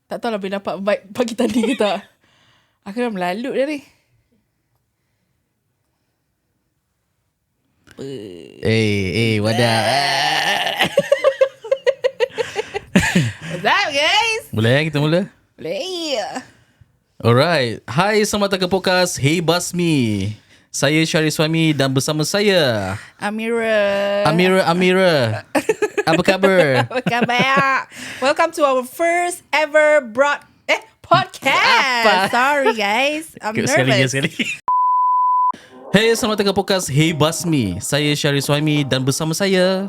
Tak tahu lah boleh dapat vibe pagi tadi ke tak. Aku dah melalut dah ni. Wadah. What's up guys? Boleh kita mula? Boleh. Alright. Hai, selamat datang ke podcast Heybuzme. Saya Syarisuami dan bersama saya Amira. Apa khabar? Apa khabar? Welcome to our first ever podcast. Sorry guys, I'm nervous. Sekali. Hey, selamat datang ke podcast Heybuzme. Saya Syarisuami dan bersama saya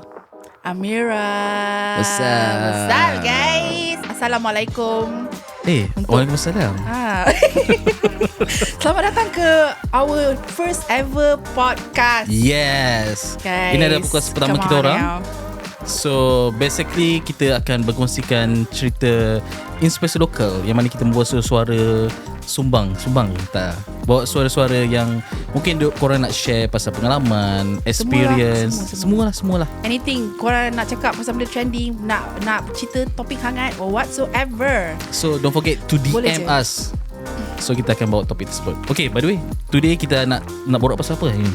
Amira. What's up? What's up guys? Assalamualaikum. Waalaikumsalam. Selamat datang ke our first ever podcast. Yes. Guys, ini adalah podcast pertama kita orang. So basically kita akan berkongsikan cerita inspirasi lokal yang mana kita membawa suara-suara sumbang tak. Bawa suara-suara yang mungkin korang nak share pasal pengalaman, experience, semualah. Anything korang nak cakap pasal benda trending, nak cerita topik hangat or whatsoever. So don't forget to Boleh DM je. us. So kita akan bawa topik tersebut. Okay, by the way, today kita nak borak pasal apa ni?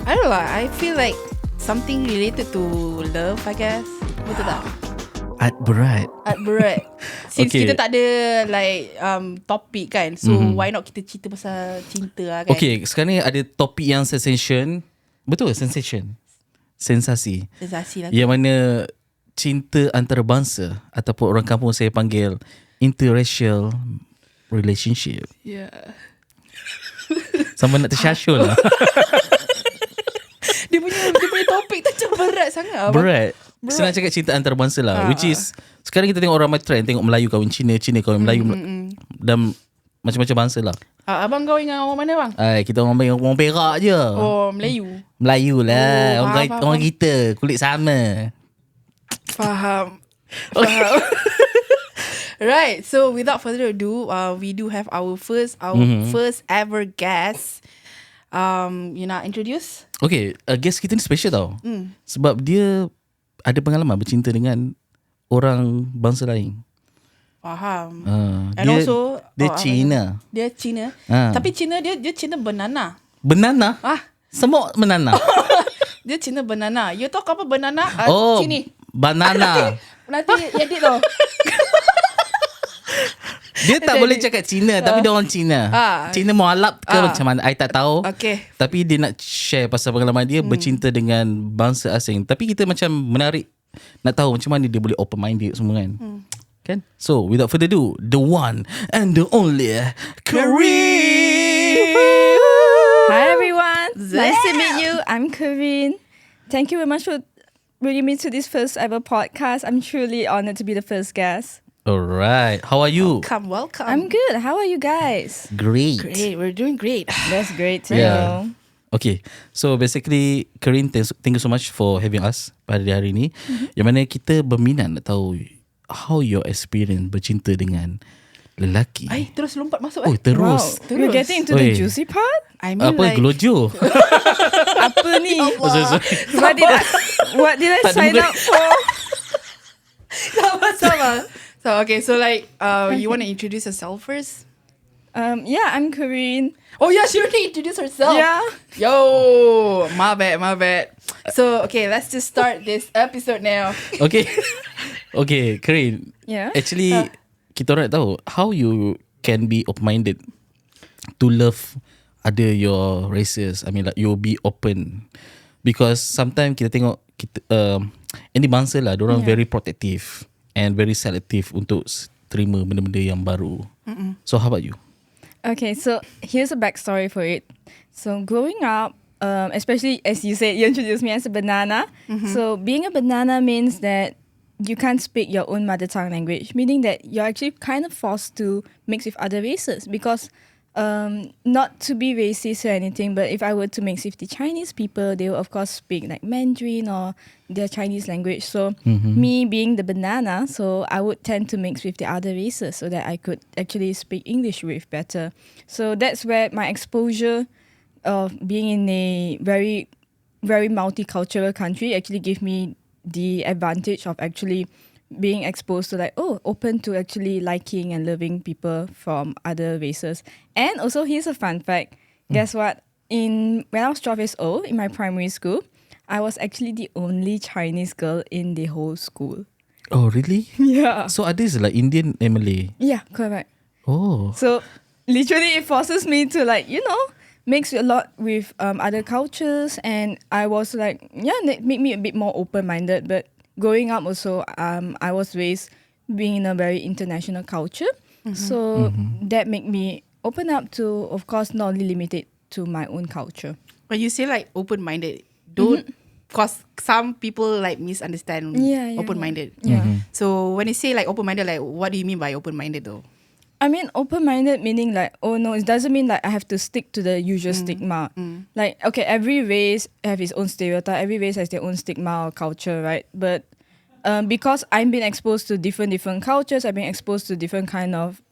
I don't know lah, I feel like something related to love, I guess. Betul tak? Art berat. Since Okay. kita tak ada like topik kan, so why not kita cerita pasal cinta lah kan. Okay, sekarang ni ada topik yang sensation. Betul, sensation. Sensasi lah. yang mana cinta antara bangsa ataupun orang kampung saya panggil interracial relationship. Yeah. Sama nak tersyasyul lah. Dia punya topik tu macam berat sangat. Berat. Senang cakap cinta antara bangsa lah. Which is sekarang kita tengok orang ramai trend, tengok Melayu kahwin Cina, Cina kahwin Melayu, dan macam-macam bangsa lah. Abang kahwin dengan orang mana bang? Kita orang Perak je. Oh, Melayu. Melayu lah. Oh, faham. Orang kita kulit sama. Faham. Right. So without further ado, we do have our first ever guest. You nak introduce? Okay, guest kita ni special tau. Sebab dia ada pengalaman bercinta dengan orang bangsa lain. Faham. Dia And also Cina. Dia Cina. Tapi Cina dia Cina banana. Banana? Semua banana. Dia Cina banana. You tahu apa banana? Sini. Banana. Nanti edit tau. Dia tak boleh cakap Cina, tapi dia orang Cina. Cina mualaf ke macam mana, I tak tahu. Okay. Tapi dia nak share pasal pengalaman dia bercinta dengan bangsa asing. Tapi kita macam menarik nak tahu macam mana dia boleh open minded semua kan. Kan? So without further ado, the one and the only Corinne. Hi everyone, nice to meet you. I'm Corinne. Thank you very much for bringing me to this first ever podcast. I'm truly honored to be the first guest. Alright, how are you? Welcome. I'm good. How are you guys? Great. We're doing great. That's great to Yeah. know. Okay, so basically Corinne, thank you so much for having us pada hari ini. Yang mana kita berminat nak tahu how your experience bercinta dengan lelaki. Terus lompat masuk Terus. Wow, we're getting into the juicy part. I mean Apa gelojo? Apa ni? Sorry. What did I sign up for? Sama. So okay, so like you want to introduce yourself first? Yeah, I'm Corinne. Oh yeah, she already introduced herself. Yeah. Yo, my bad. So okay, let's just start this episode now. Okay, Corinne. Yeah. Actually, kita orang nak tahu how you can be open-minded to love other your races. I mean like you be open, because sometimes kita tengok ini bangsa lah, diorang very protective and very selective untuk terima benda-benda yang baru. So how about you? Okay, so here's a backstory for it. So growing up, especially as you said, you introduced me as a banana. So being a banana means that you can't speak your own mother tongue language, meaning that you're actually kind of forced to mix with other races, because not to be racist or anything, but if I were to mix with the Chinese people, they will of course speak like Mandarin or their Chinese language. So me being the banana, so I would tend to mix with the other races so that I could actually speak English with better. So that's where my exposure of being in a very, very multicultural country actually gave me the advantage of actually being exposed to like, open to actually liking and loving people from other races. And also, here's a fun fact. Guess what? When I was 12 years old in my primary school, I was actually the only Chinese girl in the whole school. Oh, really? Yeah. So others like Indian and Malay? Yeah, correct. Oh. So literally it forces me to like, mix a lot with other cultures, and I was like, it made me a bit more open-minded. But growing up also, I was raised being in a very international culture. So that made me open up to, of course, not only limited to my own culture. When you say like open-minded, don't, because some people like misunderstand open-minded. Yeah. So when you say like open-minded, like what do you mean by open-minded though? I mean, open-minded meaning like, it doesn't mean like I have to stick to the usual stigma. Like, okay, every race have its own stereotype. Every race has their own stigma or culture, right? But because I've been exposed to different cultures, I've been exposed to different kind of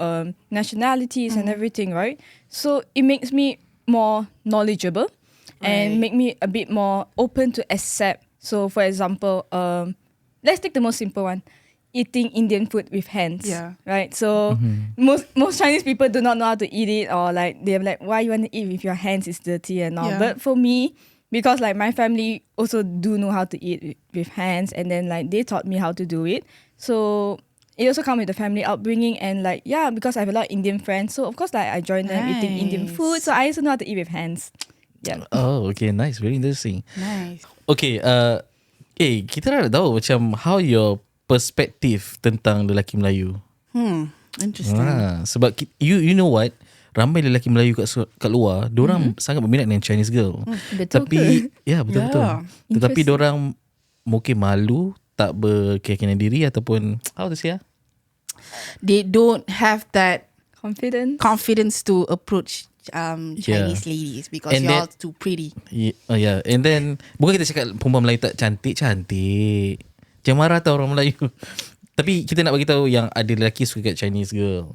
nationalities and everything, right? So it makes me more knowledgeable and make me a bit more open to accept. So, for example, let's take the most simple one. Eating Indian food with hands, right? So most Chinese people do not know how to eat it, or like they're like, why you want to eat with your hands? It's dirty and all. But for me, because like my family also do know how to eat with hands, and then like they taught me how to do it. So it also comes with the family upbringing, and like because I have a lot of Indian friends, so of course like I join them eating Indian food. So I also know how to eat with hands. Yeah. Oh, okay, nice, very interesting. Nice. Okay, kita nak tahu macam how your perspektif tentang lelaki Melayu. Interesting. Sebab you know what? Ramai lelaki Melayu kat luar, diorang sangat berminat dengan Chinese girl. Betul Tapi betul. Tetapi diorang mungkin malu, tak berkeyakinan diri, ataupun how to say They don't have that confidence to approach Chinese ladies because And you're all too pretty. Yeah. And then bukan kita cakap perempuan Melayu tak cantik. Jangan marah tau orang Melayu. Tapi kita nak bagi tahu yang ada lelaki suka kat Chinese girl.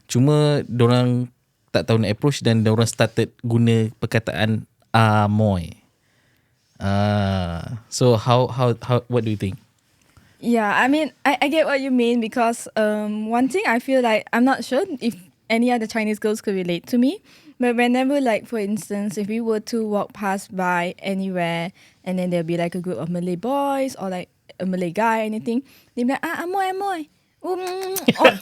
Cuma dorang tak tahu nak approach, dan dorang started guna perkataan amoy. So how what do you think? Yeah, I mean, I get what you mean, because one thing I feel like, I'm not sure if any other Chinese girls could relate to me, but whenever, like, for instance, if we were to walk past by anywhere, and then there'll be like a group of Malay boys or like a Malay guy, anything, they'll be like, amoy. Or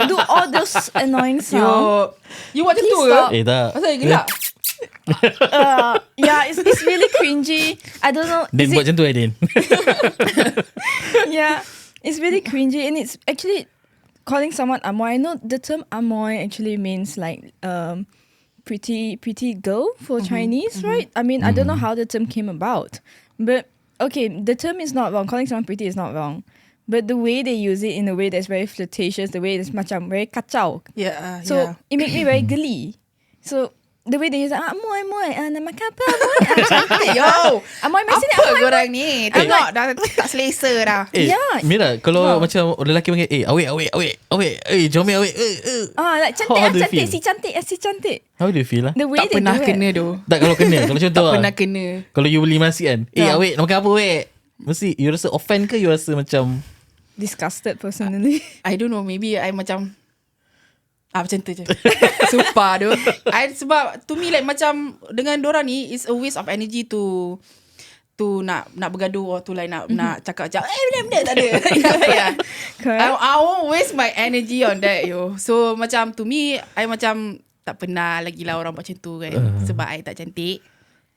do all those annoying sounds. You watch Please itu stop. ke? Tak. Pasal you gelak? Yeah, it's really cringy. I don't know. Din buat macam tu Din. Yeah, it's really cringy, and it's actually calling someone amoy. I know the term amoy actually means like pretty girl for Chinese, right? I mean, I don't know how the term came about, but okay, the term is not wrong. Calling someone pretty is not wrong, but the way they use it in a way that's very flirtatious, the way that's macam very kacau. So it made me very geli. So the way they use it, amoy, nak makan apa amoy? Cantik. Yo, Amoy mesin apa korang ni? Tengok dah tak selesa dah. Yeah. Mira, kalau macam lelaki panggil, awet, jom awet. Like How do you feel? si cantik. How do you feel lah? The way Tak they pernah do it. kena tu. Tak, kalau kena, kalau contoh Tak lah. pernah kena. Kalau you beli nasi kan, awet, nak makan apa awet? Mesti you rasa offend ke, you rasa macam Disgusted personally. I don't know, maybe I macam macam tu je. Sumpah tu. Sebab to me like macam dengan dorang ni is a waste of energy to nak bergaduh, or to like nak cakap macam benda tak ada. Yeah. Correct. I won't waste my energy on that yo. So macam to me, I macam tak pernah lagi lah orang buat macam tu kan. Sebab I tak cantik.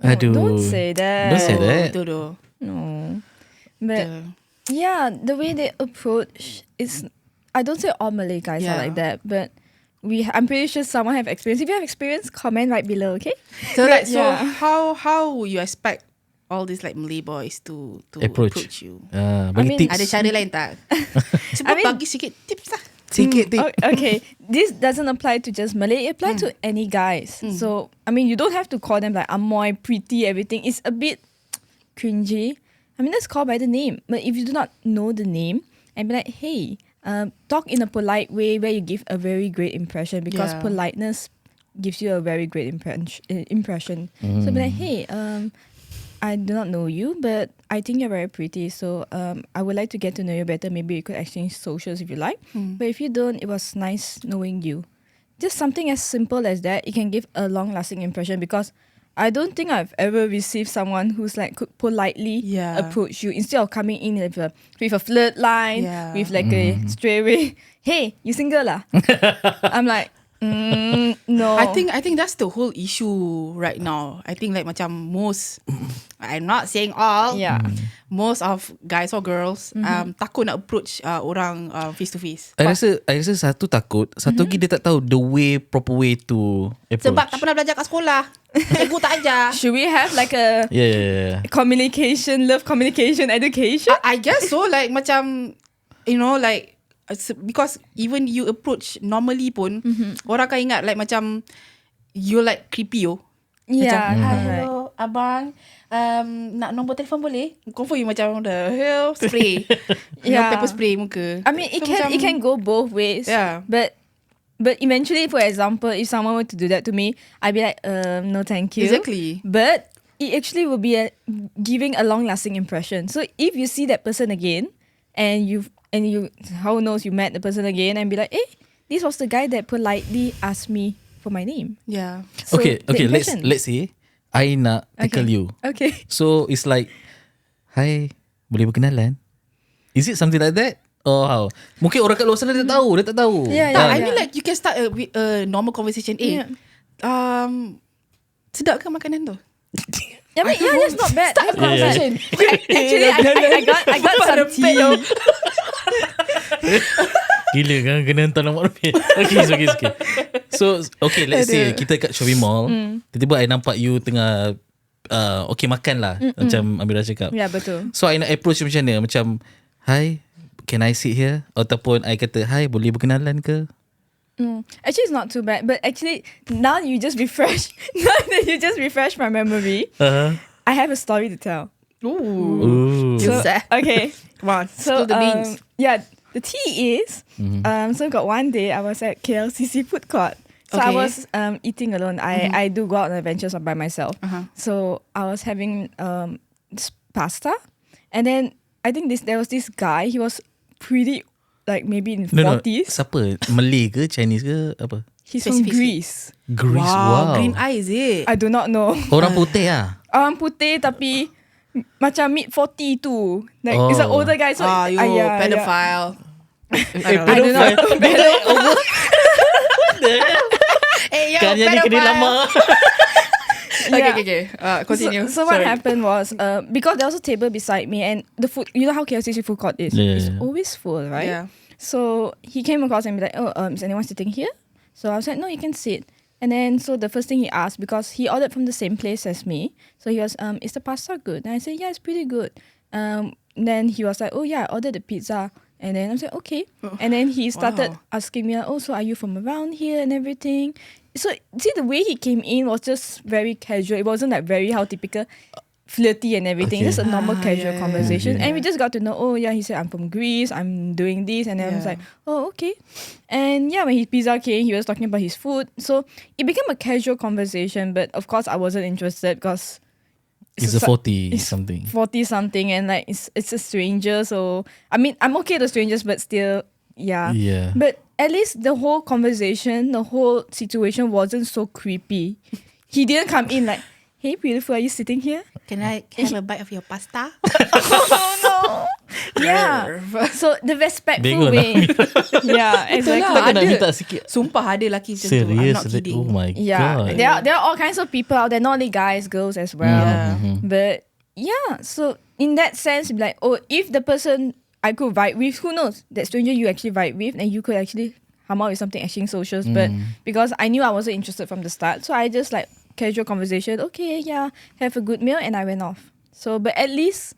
aduh. Don't say that. Don't say that. Betul tu. No. But yeah, the way they approach is, I don't say all Malay guys are like that, but I'm pretty sure someone have experience. If you have experience, comment right below, okay? So But, like, so how would you expect all these like Malay boys to approach you? Bagi tips. Ada cara lain tak? Cuba bagi sikit tips lah. Sikit tips. Okay, this doesn't apply to just Malay. It applies to any guys. So, I mean, you don't have to call them like amoy, pretty, everything. It's a bit cringy. I mean, let's call by the name. But if you do not know the name, and be like, hey, talk in a polite way where you give a very great impression, because politeness gives you a very great impression. So be like, hey, I do not know you, but I think you're very pretty. So I would like to get to know you better. Maybe we could exchange socials if you like. But if you don't, it was nice knowing you. Just something as simple as that, it can give a long-lasting impression, because I don't think I've ever received someone who's like could politely approach you instead of coming in with a flirt line, with like a straightaway, hey, you single lah? I'm like, no. I think that's the whole issue right now. I think like macam most, I'm not saying all, most of guys or girls takut nak approach orang face to face. I rasa satu takut, satu lagi dia tak tahu the proper way to approach. Sebab tak pernah belajar kat sekolah. Cikgu tak ajar. Should we have like a communication, love communication, education? I guess so. Like macam, you know, like because even you approach normally pun, orang akan ingat like macam you like creepy Yeah. Macam, hello abang, nak nombor telefon boleh? Confirm you macam the hell spray, pepper spray muka. I mean, it can go both ways. Yeah. But eventually, for example, if someone were to do that to me, I'd be like, no, thank you. Exactly. But it actually will be giving a long-lasting impression. So if you see that person again, and you, how knows you met the person again, and be like, this was the guy that politely asked me for my name. Yeah. So Okay. the impression- Let's say I nak tackle you. Okay. So it's like, hi, boleh berkenalan? Is it something like that? Or how? Mungkin orang kat luar sana dia tak tahu. Yeah, Tak, yeah. I mean like you can start a normal conversation. Sedap ke makanan tu? I mean, that's not bad. Start a conversation. Actually, I got some tea. Gila kan kena hantar nombor ni. Okay. So okay, let's say kita kat shopping mall, tiba-tiba I nampak you tengah okay makan lah, macam Amira cakap. Ya, betul. So I nak approach macam mana? Macam, hi, can I sit here? Ataupun I kata, hi, boleh berkenalan ke? Actually, it's not too bad. But actually, now that you just refresh my memory, I have a story to tell. Ooh. So, okay. Come on, So, spill the beans. the tea is, so got one day I was at KLCC food court. So I Okay. was eating alone. I do go out on adventures by myself. So I was having this pasta, and then I think there was this guy. He was pretty, like maybe in 40s. Siapa? Malay ke? Chinese ke? Apa? He's from Specifically. Greece. Greece. Wow, Wow. green eye is it? I do not know. Orang putih lah. Orang putih tapi macam mid 40 tu. Like it's an older guy. So pedophile. I don't know. Hey, yo, Kan yang ni kena lama. Okay. Continue. So what Sorry. happened was because there was a table beside me, and the food, you know how KLCC food court is. Yeah. It's always full, right? Yeah. So he came across and be like, is anyone sitting here? So I was like, no, you can sit. And then so the first thing he asked, because he ordered from the same place as me, so he was, is the pasta good? And I said, yeah, it's pretty good. Then he was like, oh yeah, I ordered the pizza. And then I was like, okay. And then he started asking me, so are you from around here and everything? So see, the way he came in was just very casual. It wasn't like very how typical flirty and everything. Okay. Just a normal casual yeah, conversation. yeah. And we just got to know, he said, I'm from Greece, I'm doing this. And then I was like, okay. And when his pizza came, he was talking about his food. So it became a casual conversation. But of course, I wasn't interested because It's a 40-something. 40-something, and like it's a stranger. So I mean, I'm okay with strangers, but still, yeah. But at least the whole conversation, the whole situation wasn't so creepy. He didn't come in like, hey, beautiful, are you sitting here? Can I have a bite of your pasta? Oh no. Yeah. So the respectful Bingung way. Yeah, exactly. Takkan nak Ada. minta sikit. Sumpah ada lelaki macam tu. I'm Serious? not kidding. Oh my Yeah, god. there are all kinds of people out there, not only guys, girls as well. Yeah. But yeah, so in that sense, like, if the person I could vibe with, who knows, that stranger you actually vibe with, and you could actually come out with something exchange socials. But because I knew I wasn't interested from the start, so I just like casual conversation. Okay, yeah, have a good meal, and I went off. So, but at least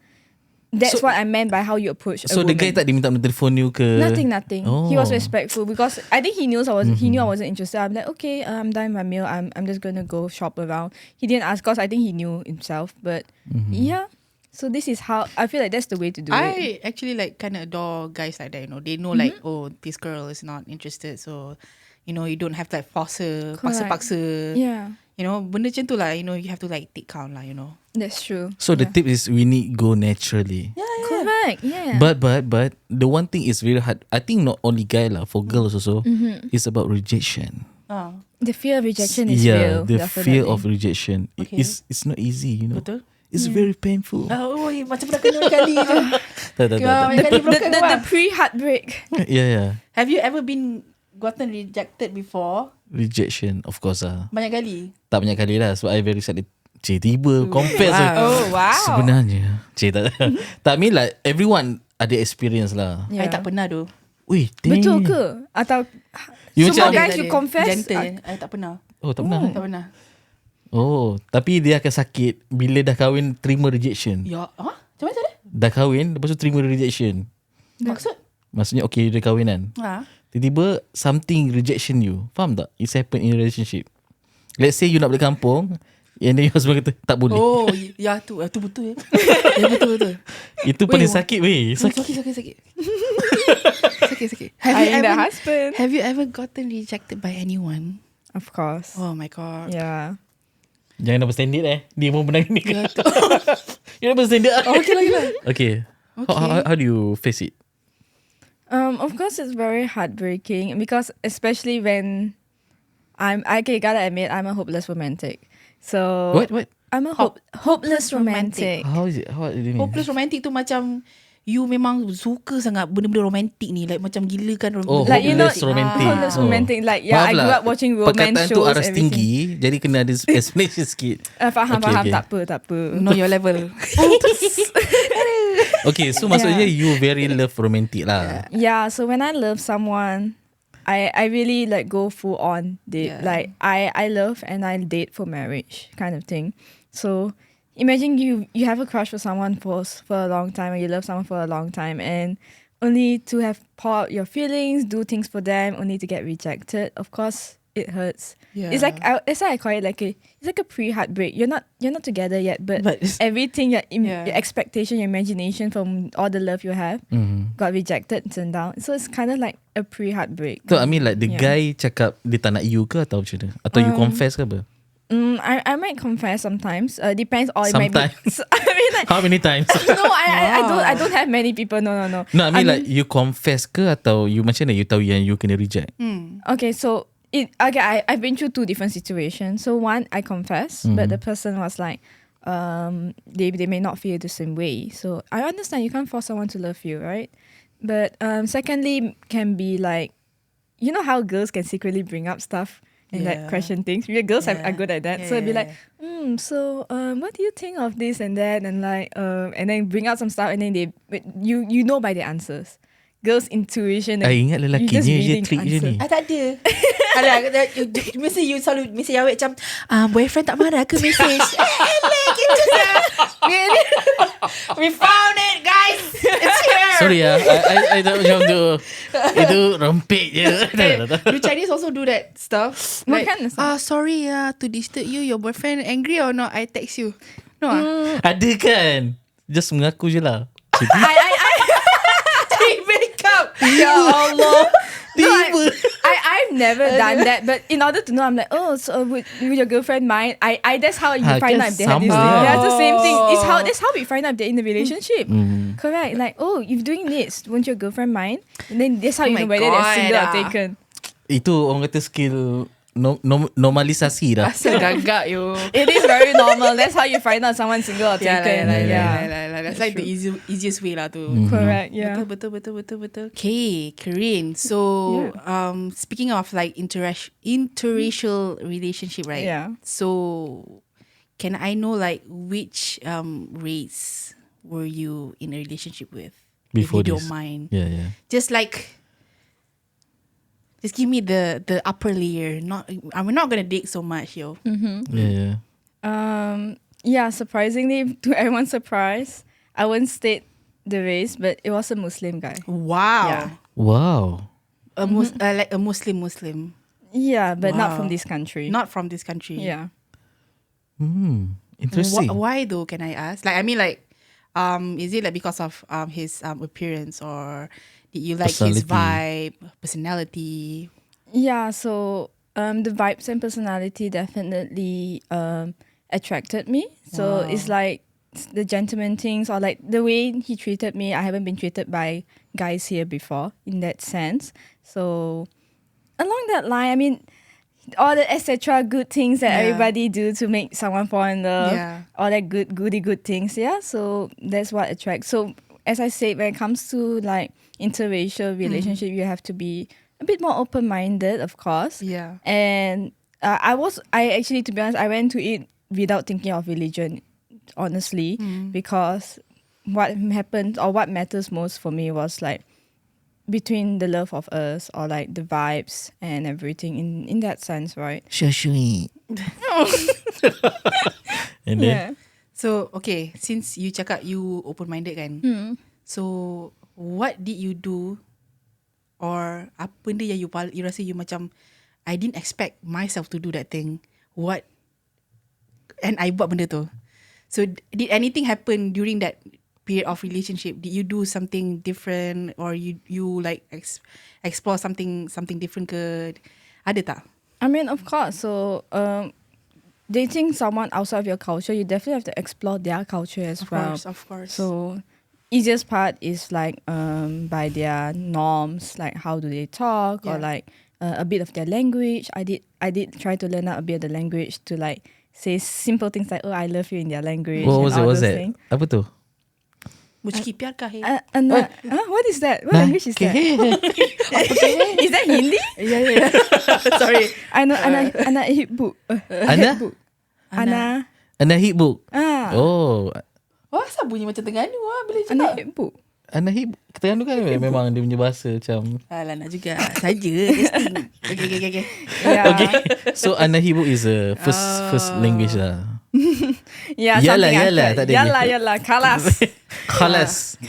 that's So- what I meant by how you approach. So a the woman. guy tak dia minta telefon you ke? Nothing. He was Oh. respectful because I think he knew he knew I wasn't interested. I'm like, okay, I'm done with my meal. I'm just gonna go shop around. He didn't ask because I think he knew himself. But yeah, so this is how I feel like that's the way to do it. I actually like kind of adore guys like that. You know, they know like, this girl is not interested, so you know you don't have to like force her, Correct. paksa. Yeah. You know, benda macam tu lah. You know, you have to like take count lah. You know. That's true. So the tip is we need go naturally. Correct. Yeah. But the one thing is very hard. I think not only guy lah, for girls also, it's about rejection. The fear of rejection is Yeah, real. the definitely. fear of rejection. Okay. It's not easy, you know. Betul. It's very painful. Macam dah kena kali je. Tak. Banyak kali broken the pre-heartbreak. Yeah. Have you ever been gotten rejected before? Rejection, of course lah. Banyak kali? Tak banyak kali lah. Sebab I very sad. Tiba confess. Wow. Sebenarnya tak I mean like everyone ada experience lah. I tak pernah tu. Wih, damn. Betul ke? Atau You semua macam- guys you confess? Gentle. I tak pernah. Oh, tak pernah. Tak pernah. Oh, tapi dia akan sakit bila dah kahwin terima rejection. Ya, macam mana? Dah kahwin lepas tu terima rejection. Maksud? Maksudnya okay, dia kahwin kan. Tiba-tiba something rejection you. Faham tak? It's happen in a relationship. Let's say you nak balik kampung, and then your husband kata tak boleh. Oh, ya tu betul ya. Ya betul. Itu paling sakit weh. Sakit. Sakit. Have you ever gotten rejected by anyone? Of course. Oh my god. Yeah. Jangan double standard Dia pun pernah ni. Ya tu. You double standard. Okay lah. Okay. How do you face it? Of course, it's very heartbreaking because especially when I gotta admit I'm a hopeless romantic. So What? I'm a hopeless romantic. How is it? How do you mean? Hopeless romantic tu macam you memang suka sangat benda-benda romantik ni, like macam gila kan. Oh, Like, you know, hopeless romantic. hopeless romantic. Like, yeah, Maaf I grew lah, up watching romance perkataan shows. tu aras everything. tinggi, jadi kena ada explanation sikit. Faham. Okay. Tak apa. Know your level. Okay, so maksudnya you very love romantic lah. Yeah, so when I love someone, I really like go full on date. Yeah. Like I love and I date for marriage kind of thing. So imagine you have a crush for someone for a long time, or you love someone for a long time, and only to have pour out your feelings, do things for them, only to get rejected. Of course, it hurts. Yeah. It's like that's why I call it like it's like a pre-heartbreak. You're not together yet, but it's- everything your Yeah. expectation, your imagination from all the love you have got rejected, turned down. So it's kind of like a pre-heartbreak. So I mean like the Yeah. guy cakap dia tak nak you ke atau macam mana? Atau you confess ke apa? I might confess sometimes. Depends. Or it might Sometimes. be. So, I mean, like, How many times? no, I don't have many people. No. No, I mean like you confess ke atau you macam mana you tahu yang you kena reject? Okay, so I've been through two different situations. So one, I confess, but the person was like, they may not feel the same way. So I understand you can't force someone to love you, right? But secondly, can be like, you know how girls can secretly bring up stuff and like Yeah. question things. We girls are good at that. So it'd be Yeah. like, what do you think of this and that, and like, and then bring out some stuff, and then you know by the answers. Girls' intuition. I ingat you just lelaki je reading trick je answer. ni. Tak ada. Mesti you selalu mesti awet macam boyfriend tak marah ke message. Gitu sah. We found it, guys. It's here. Sorry I tak macam tu. Itu rempit je. Do Chinese also do that stuff? What kind of stuff? Sorry to disturb you. Your boyfriend angry or not? I text you. No Ada kan? Just mengaku je lah. I break up. Ya Allah. No, I've never done that, but in order to know, I'm like, so would your girlfriend mind? I that's how you find out if they have this. sama. That's the same thing. That's how we find out if they're in the relationship. Correct. Like, if doing this, won't your girlfriend mind? And then that's how you my know whether they're God, single or taken. Itu orang kata skill normalisasi dah. Asal gagak yo. It is very normal. That's how you find out someone's single or taken. That's like the easiest way lah to. Correct. Yeah. Betul. Okay, Corinne. So, speaking of like interracial relationship, right? Yeah. So, can I know like which race were you in a relationship with? Before if you this. don't mind. Yeah. Just give me the upper layer. I'm not gonna dig so much, yo. Yeah. Yeah, surprisingly, to everyone's surprise, I wouldn't state the race, but it was a Muslim guy. Wow. Yeah. Wow. Like a Muslim. Yeah, but not Wow. from this country. Not from this country. Yeah. Interesting. Why though? Can I ask? Like, I mean, like, is it like because of his appearance, or did you like his Personality. vibe, personality? Yeah, so the vibes and personality definitely attracted me. So it's like the gentleman things, or like the way he treated me. I haven't been treated by guys here before in that sense. So along that line, I mean, all the etc. good things that everybody do to make someone fall in love, all that good things. Yeah, so that's what attracts. So as I said, when it comes to like interracial relationship, you have to be a bit more open-minded, of course. Yeah. And I actually, to be honest, I went to it without thinking of religion, honestly, because what happened or what matters most for me was like between the love of us, or like the vibes and everything in that sense, right? Shui. And then Yeah. So, okay, since you cakap you open-minded kan, so what did you do, or apa benda yang you rasa you macam, I didn't expect myself to do that thing, what, and I buat benda tu. So did anything happen during that period of relationship? Did you do something different, or you like explore something different ke? Ada tak? I mean, of course. So, dating someone outside of your culture, you definitely have to explore their culture as well. Of course. So, easiest part is like by their norms, like how do they talk, or like a bit of their language. I did try to learn out a bit of the language to like say simple things like, oh, I love you in their language. what was and it? all What's those that? things. Apa tu? Mujki pyar ka hai? What is that? What language is that? Is that Hindi? Yeah. Sorry. I know Ana Hibbu. Ana? Ana. Ana Hibbu. Ah. Oh, Wah, asal bunyi macam Terengganu bila Ana cakap? Hibbu. Ana Hibbu. Keterangan tu kan memang dia punya bahasa macam. Alah, nak juga. Saja. Testing. Okay. Yeah. Okay. So Ana Hibbu is a first language lah. Yeah, Yalah, something yalah, like tak that. ada Yalah, kalas. Khalas.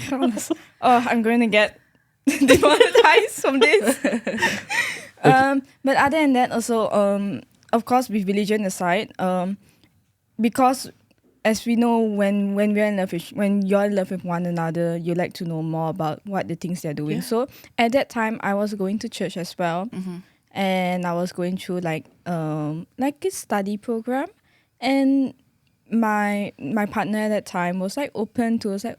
Oh, I'm going to get demonetized from this. But other than that, also, of course, with religion aside, because as we know, when you're in love with one another, you like to know more about what the things they're doing. Yeah. So at that time, I was going to church as well, and I was going through like a study program, and my partner at that time was like open to us, like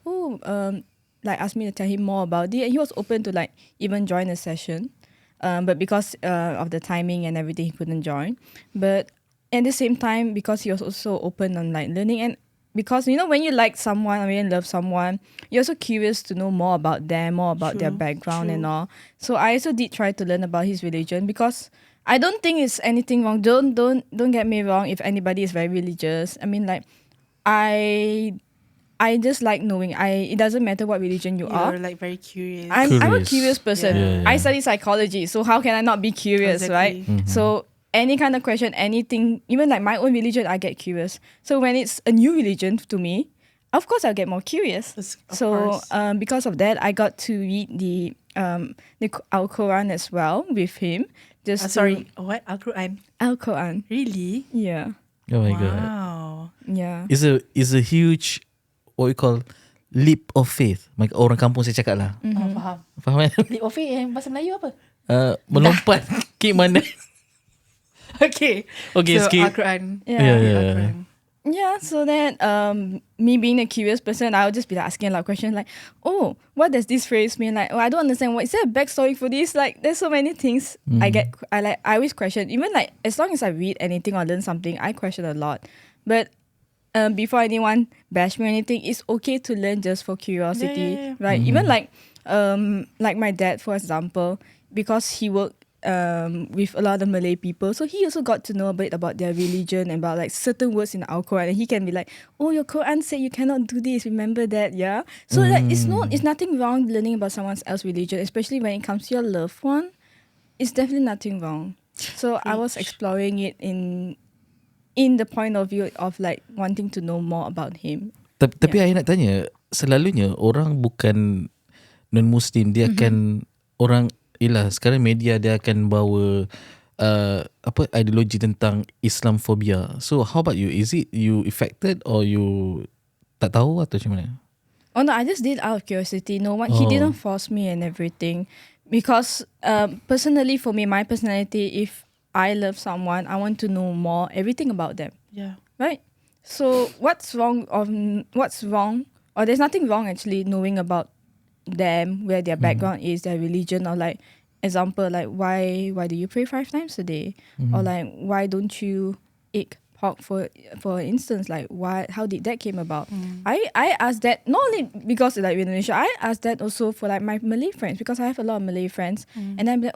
like asked me to tell him more about it, and he was open to like even join a session, but because of the timing and everything, he couldn't join. But at the same time, because he was also open on like learning, and because you know when you like someone or when you love someone, you're also curious to know more about them, more about their background and all. So I also did try to learn about his religion, because I don't think it's anything wrong. Don't get me wrong. If anybody is very religious, I mean, like I just like knowing. It doesn't matter what religion you are. You're like very curious. I'm a Curious. curious person. Yeah. I study psychology, so how can I not be curious, right? Exactly. So any kind of question, anything, even like my own religion, I get curious. So when it's a new religion to me, of course I'll get more curious. Of So course. because of that, I got to read our Quran as well with him. Sorry, what? Al-Quran? Al-Quran. Really? Yeah. Oh my god. Wow. Yeah. It's a huge what we call leap of faith. Orang kampung saya cakap lah. Faham. Faham kan? Leap of faith yang bahasa Melayu apa? Melompat ke mana? Okay. Okay, so, skip. Al-Quran. Yeah. Al-Quran. Yeah, so then me being a curious person, I would just be like asking a lot of questions like, oh, what does this phrase mean? Like, oh, I don't understand. What is there a backstory for this? Like, there's so many things I always question. Even like as long as I read anything or learn something, I question a lot. But before anyone bash me or anything, it's okay to learn just for curiosity, Yeah. right? Even like my dad, for example, because he worked with a lot of Malay people, so he also got to know a bit about their religion and about like certain words in the Al-Quran, and he can be like, oh, your Quran said you cannot do this, remember that, yeah? So like it's nothing wrong learning about someone else's religion, especially when it comes to your loved one. It's definitely nothing wrong. So I was exploring it in the point of view of like wanting to know more about him. Tapi I nak tanya, selalunya orang bukan non-Muslim, dia akan orang sekarang media dia akan bawa ideologi tentang Islamophobia. So how about you? Is it you affected or you tak tahu atau macam mana? Oh no, I just did out of curiosity. No one, he didn't force me and everything. Because personally for me, my personality, if I love someone, I want to know more, everything about them, Yeah. right? So what's wrong, or there's nothing wrong actually knowing about them, where their background is, their religion, or like example, like why do you pray 5 times a day, or like why don't you eat pork, for instance, like how did that came about? I asked that not only because like in Indonesia, I asked that also for like my Malay friends, because I have a lot of Malay friends, and I'm like,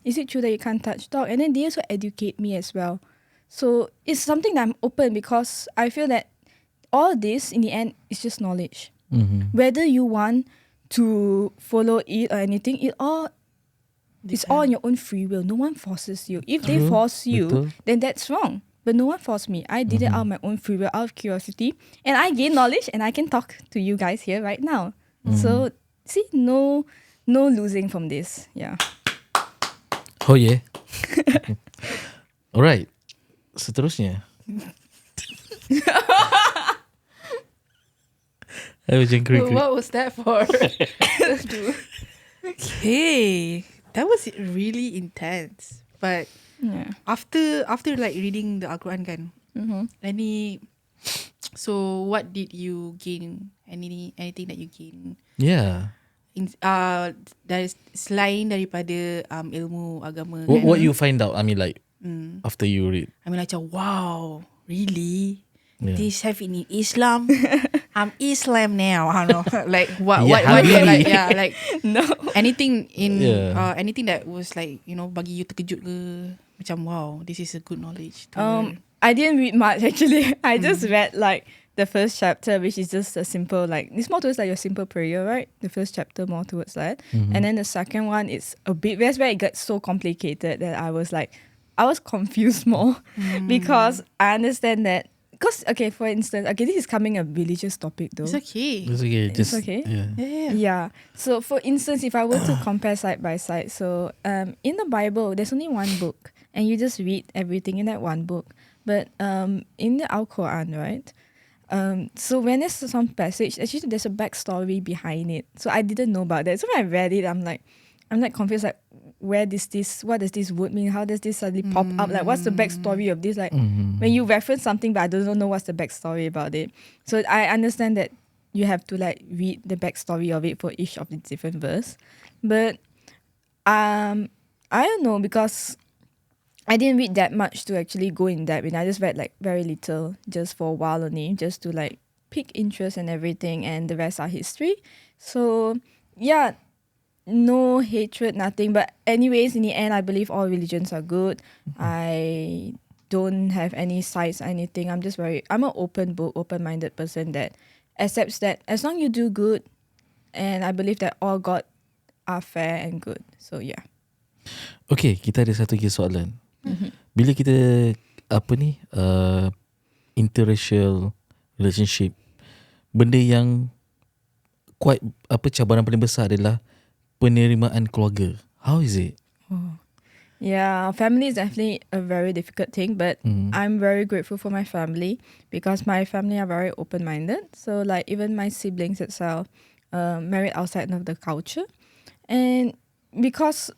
is it true that you can't touch dog? And then they also educate me as well. So it's something that I'm open, because I feel that all this in the end is just knowledge. Whether you want to follow it or anything, it's all on your own free will. No one forces you. If they force you, Betul. then that's wrong. But no one forced me. I did it out of my own free will, out of curiosity, and I gained knowledge, and I can talk to you guys here right now. So see, no losing from this. Yeah. Oh yeah. Alright. Seterusnya. Macam krik-krik. What was that for? Okay, that was really intense. But Yeah. after like reading the Al-Quran kan, so what did you gain? Anything that you gain? Yeah. Dari selain daripada ilmu agama. What you find out? I mean, like after you read. I mean, like, wow, really? Yeah. This have in Islam? I'm Islam now. I don't know. Like what? Yeah, What? Habibi. Like yeah, like No. anything in Yeah. anything that was like bagi you terkejut ke? Macam wow, this is a good knowledge. To learn. I didn't read much actually. I just read like the first chapter, which is just a simple, like, it's more towards like your simple prayer, right? The first chapter more towards that. And then the second one is a bit, that's where it got so complicated that I was confused more because I understand that, because, okay, for instance, okay, this is coming a religious topic though. It's okay. It's okay. Just, okay? Yeah. Yeah. Yeah. So for instance, if I were to compare side by side, so in the Bible, there's only one book and you just read everything in that one book. But in the Al-Quran, right? So when there's some passage, actually there's a backstory behind it. So I didn't know about that. So when I read it, I'm like confused, like what does this word mean? How does this suddenly pop up? Like what's the backstory of this? Like when you reference something but I don't know what's the backstory about it. So I understand that you have to like read the backstory of it for each of the different verse. But I don't know, because I didn't read that much to actually go in depth, and I just read like very little, just for a while only, just to like pick interest and everything, and the rest are history. So yeah, no hatred, nothing. But anyways, in the end, I believe all religions are good. I don't have any sides or anything. I'm an open book, open-minded person that accepts that as long you do good, and I believe that all God are fair and good. So yeah. Okay, kita ada satu lagi soalan. Bila kita interracial relationship, benda yang quite cabaran paling besar adalah penerimaan keluarga. How is it? Yeah, family is definitely a very difficult thing, but I'm very grateful for my family, because my family are very open-minded. So like even my siblings itself married outside of the culture, and because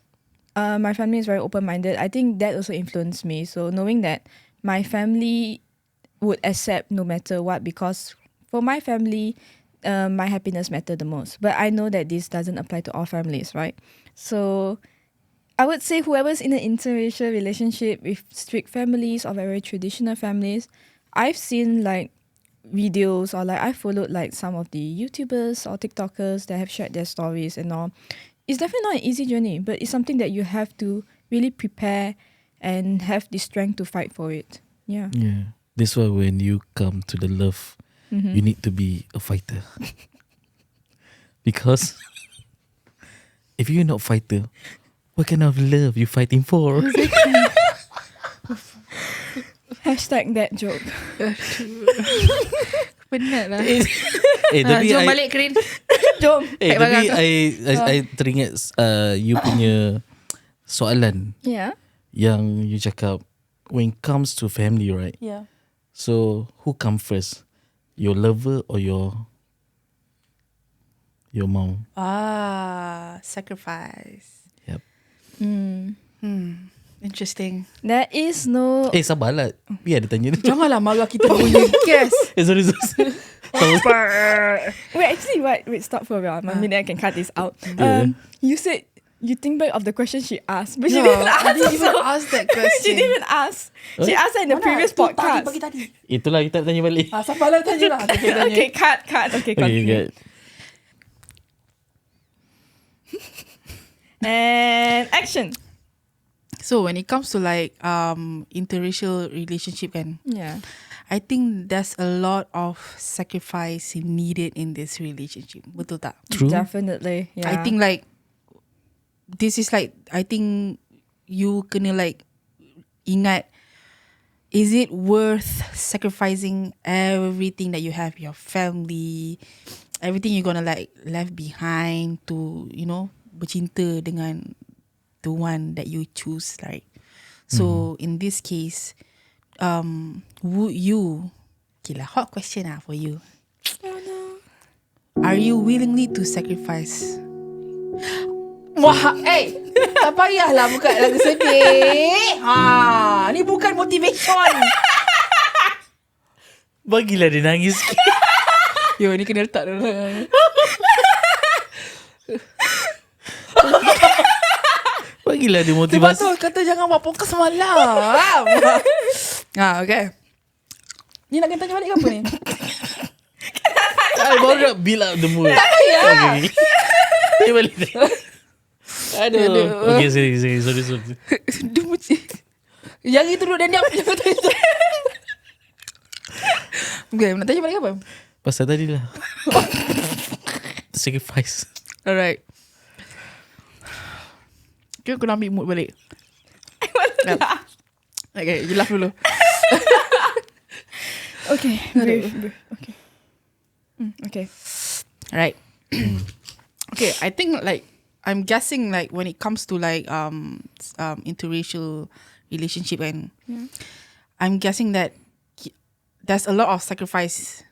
my family is very open-minded, I think that also influenced me. So knowing that my family would accept no matter what, because for my family, my happiness matter the most. But I know that this doesn't apply to all families, right? So I would say whoever's in an interracial relationship with strict families or very traditional families, I've seen like videos, or like I followed like some of the YouTubers or TikTokers that have shared their stories and all. It's definitely not an easy journey, but it's something that you have to really prepare and have the strength to fight for it. Yeah. Yeah. That's why when you come to the love, you need to be a fighter. Because if you're not fighter, what kind of love you fighting for? Hashtag that joke. Penat lah. Tapi Jom balik Krin. Jom. tapi I teringat you punya soalan Yeah. yang you cakap, when it comes to family, right? Yeah. So who come first? Your lover or your mom? Sacrifice. Yep. Mm. Interesting. There is no. Sabarlah. Biar dia tanya. Janganlah marah kita punya guest. Sorry. Wait, actually, wait, stop for a while. Maybe I can cut this out. Yeah. You said you think back of the question she asked, but she No, didn't I ask. didn't even also. ask that question. She didn't even ask. She asked that in the previous podcast. Tadi. Itulah kita tanya balik. Sabarlah tanya lah. Okay, cut. Okay, Okay, continue. good. And action. So when it comes to like interracial relationship kan, Yeah. I think there's a lot of sacrifice needed in this relationship. Betul tak? True. Definitely. Yeah. I think like this is like, I think you kena like ingat, is it worth sacrificing everything that you have, your family, everything you're gonna like left behind to, you know, bercinta dengan the one that you choose, right? So in this case, would you, okay lah, hot question lah for you. Oh no. Are you willingly to sacrifice? Wah, tak payahlah buka lagu sedih. Ni bukan motivation. Bagilah dia nangis. Yo, ni kena letak dulu. Bagilah dia Sebab motivasi. tu kata jangan buat podcast malam. Okay. Ni nak kena tanya balik ke apa ni? Baru nak build up the mood. Tak payah. Okay. Dia balik. Aduh. Okay, sorry. Dia macam yang itu duduk dan diam. Jangan tanya. Okay, nak tanya balik ke apa? Pasal tadi lah. Sacrifice. Alright. Okay, aku nak ambil mood balik. Okay, you laugh dulu. Okay. Brief. Okay. Okay. Right. Okay, I think like I'm guessing like when it comes to like interracial relationship and I'm guessing that there's a lot of sacrifice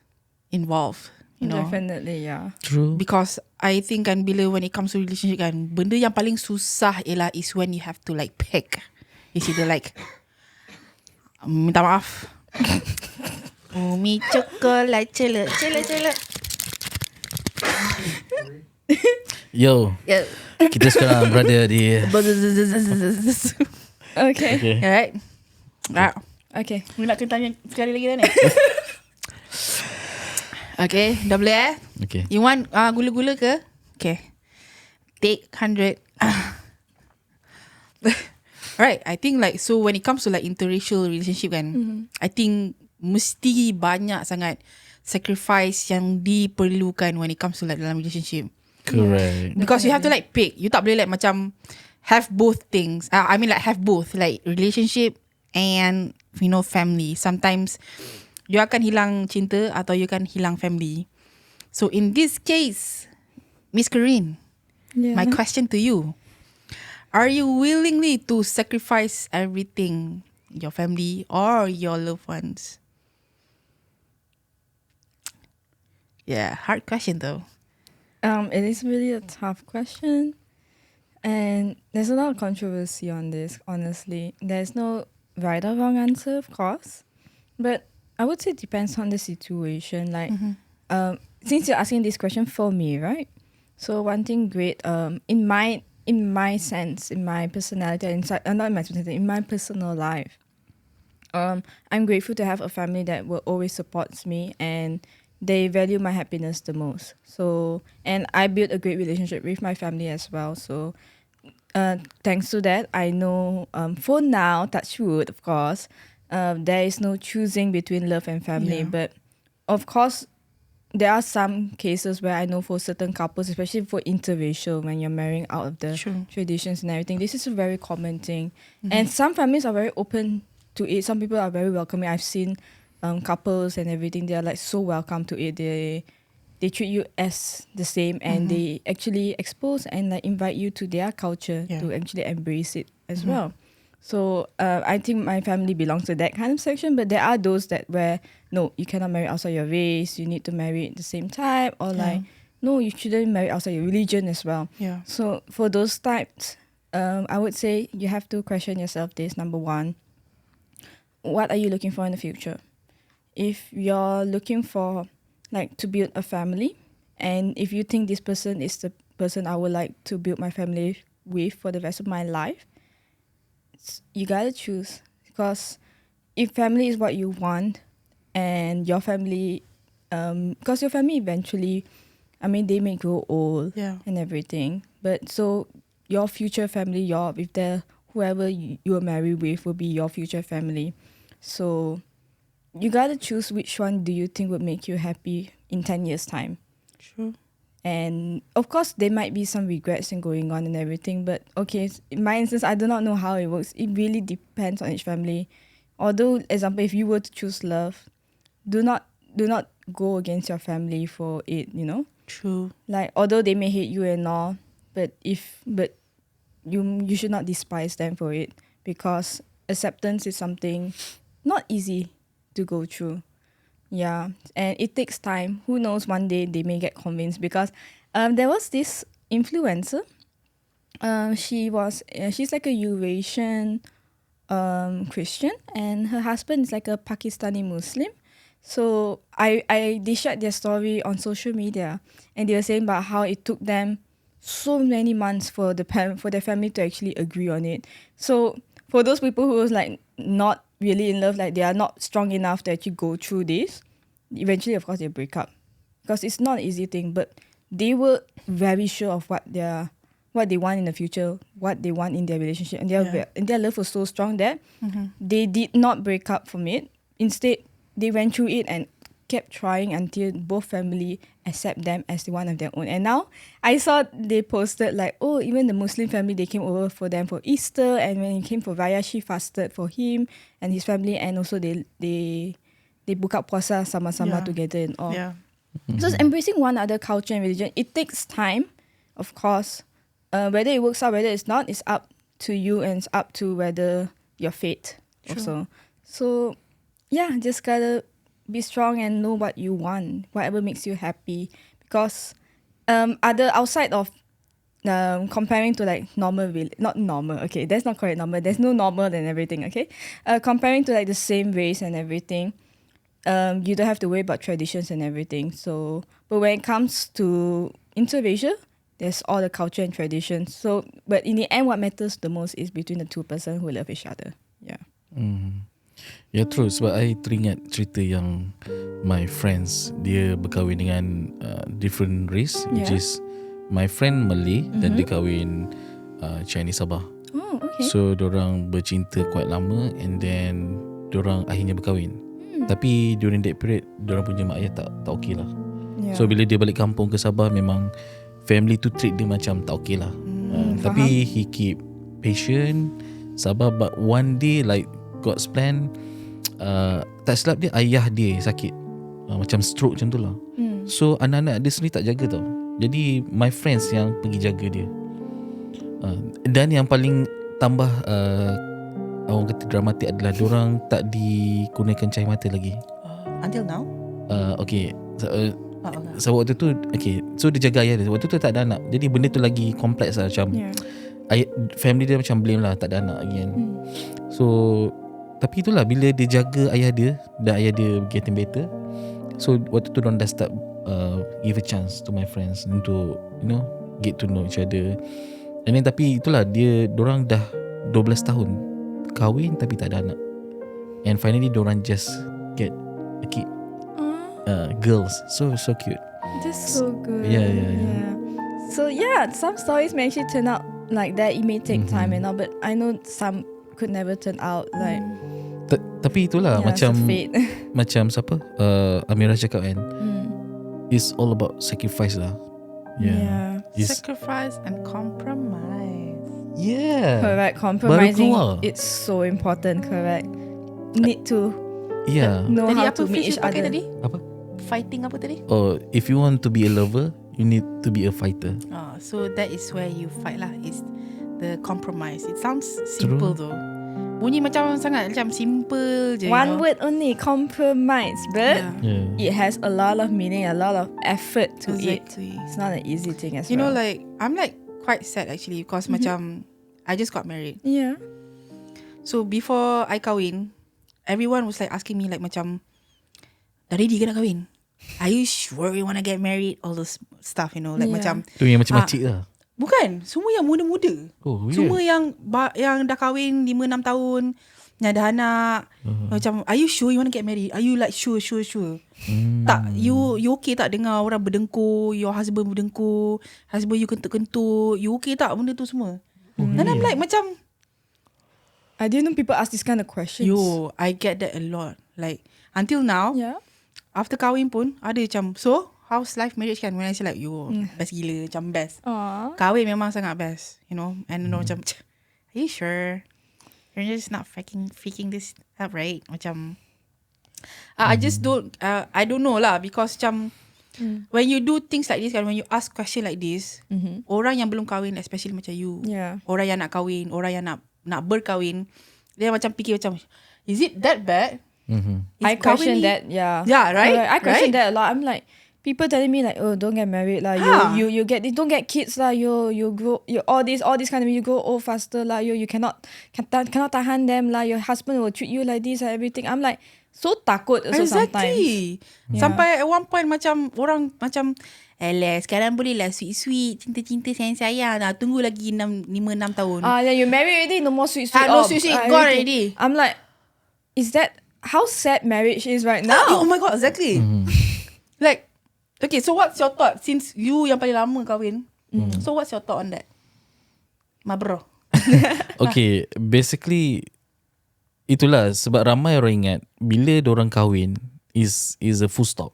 involved, you know. Definitely, yeah. True. Because I think kan bila when it comes to relationship kan, benda yang paling susah ialah is when you have to like pick. It's either like minta maaf. Umi coklat celak. Yo. Yeah. Kita sekarang berada di Okay. Alright. Okay. Ni nak kena tanya sekali lagi dah ni. Okay, dah boleh Okay. You want gula-gula ke? Okay. Take 100. Right, I think like, so when it comes to like interracial relationship kan, I think mesti banyak sangat sacrifice yang diperlukan when it comes to like dalam relationship. Correct. Because you have to like pick. You tak boleh like macam have both things. I mean like have both, like relationship and, you know, family. Sometimes you akan hilang cinta atau you akan hilang family. So in this case, Miss Corinne, Yeah. my question to you, are you willingly to sacrifice everything, your family or your loved ones? Yeah, hard question though. It is really a tough question, and there's a lot of controversy on this. Honestly, there's no right or wrong answer, of course, but I would say it depends on the situation. Like, since you're asking this question for me, right? So one thing great, in my sense, in my personality, not in my personality, in my personal life, I'm grateful to have a family that will always supports me and they value my happiness the most. So, and I built a great relationship with my family as well. So, thanks to that, I know for now, touch wood, of course, there is no choosing between love and family. Yeah. But of course, there are some cases where I know for certain couples, especially for interracial, when you're marrying out of the True. traditions and everything, this is a very common thing. And some families are very open to it. Some people are very welcoming. I've seen couples and everything, they are like so welcome to it. They treat you as the same and they actually expose and like invite you to their culture to actually embrace it as well. So I think my family belongs to that kind of section, but there are those that where no, you cannot marry outside your race, you need to marry the same type, or like no, you shouldn't marry outside your religion as well. Yeah. So for those types, I would say you have to question yourself this. Number one, what are you looking for in the future? If you're looking for like to build a family, and if you think this person is the person I would like to build my family with for the rest of my life, you gotta choose. Because if family is what you want, and your family, because your family eventually, I mean, they may grow old and everything. But so your future family, if they're whoever you are married with will be your future family. So you gotta choose which one do you think would make you happy in 10 years' time. True. And of course, there might be some regrets in going on and everything. But okay, in my instance, I do not know how it works. It really depends on each family. Although, example, if you were to choose love, do not go against your family for it. You know. True. Like although they may hate you and all, but you should not despise them for it, because acceptance is something not easy to go through. Yeah, and it takes time. Who knows, one day they may get convinced, because there was this influencer. She's like a Eurasian Christian, and her husband is like a Pakistani Muslim. So they shared their story on social media, and they were saying about how it took them so many months for their family to actually agree on it. So for those people who was like not really in love, like they are not strong enough to actually go through this, eventually of course they break up, because it's not an easy thing. But they were very sure of what they want in the future, what they want in their relationship, and their love was so strong that they did not break up from it. Instead, they went through it and kept trying until both family accept them as the one of their own. And now I saw they posted like, oh, even the Muslim family, they came over for them for Easter, and when he came for Raya, she fasted for him and his family, and also they buka puasa sama-sama together and all. Yeah. So it's embracing one other culture and religion. It takes time, of course. Whether it works out, whether it's not, it's up to you, and it's up to whether your fate also. So yeah, just gotta be strong and know what you want, whatever makes you happy. Because outside of comparing to like not normal, okay, that's not correct normal. There's no normal and everything, okay? Comparing to like the same race and everything, you don't have to worry about traditions and everything. So, but when it comes to interracial, there's all the culture and traditions. So, but in the end, what matters the most is between the two person who love each other. Yeah. Ya, true. Sebab I teringat cerita yang my friends, dia berkahwin dengan different race, which is my friend Malay dan dia kahwin Chinese Sabah. Oh, okay. So dorang bercinta quite lama, and then dorang akhirnya berkahwin. Tapi during that period, dorang punya mak ayah tak okay lah. So bila dia balik kampung ke Sabah, memang family tu treat dia macam tak okay lah. Tapi he keep patient, sabar. But one day, like God's plan, tak silap dia, ayah dia sakit, macam stroke macam tu lah. So anak-anak dia sendiri tak jaga tau. Jadi my friends yang pergi jaga dia. Dan yang paling tambah orang kata dramatik adalah dorang tak dikurniakan cahaya mata lagi. Until now? Okay. So waktu tu, okay, so dia jaga ayah dia. Waktu tu tak ada anak, jadi benda tu lagi kompleks lah. Macam family dia macam blame lah, tak ada anak lagi kan. So tapi itulah, bila dia jaga ayah dia dan ayah dia getting better, so waktu tu diorang dah start give a chance to my friends untuk, you know, get to know each other. And then tapi itulah, diorang dah 12 tahun kahwin tapi tak ada anak. And finally diorang just get a kid. Girls. So cute. That's so good. Yeah. So yeah, some stories may actually turn out like that. It may take time and all, but I know some could never turn out like. Tapi itulah, macam macam siapa Amira cakap kan, it's all about sacrifice lah. Sacrifice and compromise. Correct. Compromising, it's so important. Correct. Need to know Tadi how apa to meet each other. tadi? Apa? Fighting apa tadi? Oh, if you want to be a lover, you need to be a fighter. So that is where you fight lah. Is the compromise. It sounds simple though. Bunyi macam sangat macam simple je. One word only, compromise, but it has a lot of meaning, a lot of effort to it. It's not an easy thing as well. You know, like I'm like quite sad actually, because macam I just got married. Yeah. So before I kahwin, everyone was like asking me like macam, dah ready ke nak kahwin? Are you sure you want to get married? All those stuff, you know, like Yeah. macam. Tu yang macam-macam lah. Bukan, semua yang muda-muda. Oh, Semua yang dah kahwin 5-6 tahun, yang dah anak. Macam, are you sure you want to get married? Are you like sure? Tak, you okay tak dengar orang berdengkur, your husband berdengkur, husband you kentut-kentut, you okay tak benda tu semua? And I'm like macam, I didn't know people ask this kind of questions. yo, I get that a lot. Like, until now, Yeah. after kahwin pun, ada macam, so, how's life marriage kan? When I say like, yo, best gila, macam best. Aww. Kahwin memang sangat best, you know. And you know macam, are you sure? You're just not faking this up, right? Macam, I just don't, I don't know lah. Because macam, when you do things like this kan, when you ask question like this, orang yang belum kahwin, especially macam you, Yeah. orang yang nak kahwin, orang yang nak berkahwin, dia macam fikir macam, is it that bad? I question that, yeah. Yeah, right? I question Right? that a lot. I'm like, people telling me like, oh, don't get married lah. You get this, don't get kids lah. You grow, you all this kind of, you grow old faster lah. You cannot tahan them lah. Your husband will treat you like this and everything. I'm like, so takut also sometimes. Exactly. Sampai at one point macam orang macam, alah, sekarang boleh lah sweet-sweet, cinta-cinta sayang-sayang. Nah, tunggu lagi 5-6 tahun. Yeah, you married already, no more sweet. No sweet, gone already. I'm like, is that how sad marriage is right now? Oh my god, exactly. Like, okay, so what's your thought? Since you yang paling lama kahwin, so what's your thought on that? Ma bro. Okay, basically itulah sebab ramai orang ingat bila diorang kahwin is a full stop.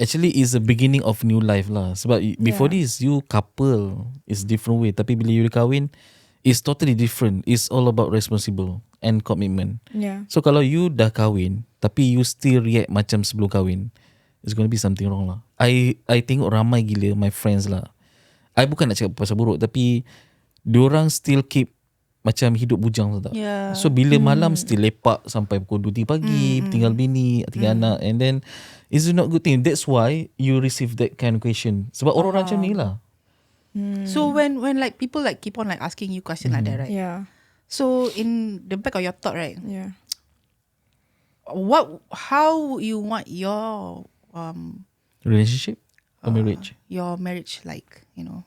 Actually is the beginning of new life lah. Sebab before this you couple is different way, tapi bila you kahwin is totally different. It's all about responsible and commitment. Yeah. So kalau you dah kahwin tapi you still react macam sebelum kahwin, it's going to be something wrong lah. I tengok ramai gila my friends lah. I bukan nak cakap pasal buruk, tapi diorang still keep macam hidup bujang tak? Yeah. So bila malam still lepak sampai pukul 2-3 pagi, tinggal bini, tinggal anak, and then it's not good thing. That's why you receive that kind of question. Sebab orang macam ni lah. So when like people like keep on like asking you question like that, right? Yeah. So in the back of your thought, right? Yeah. How you want your Relationship or marriage? your marriage like, you know?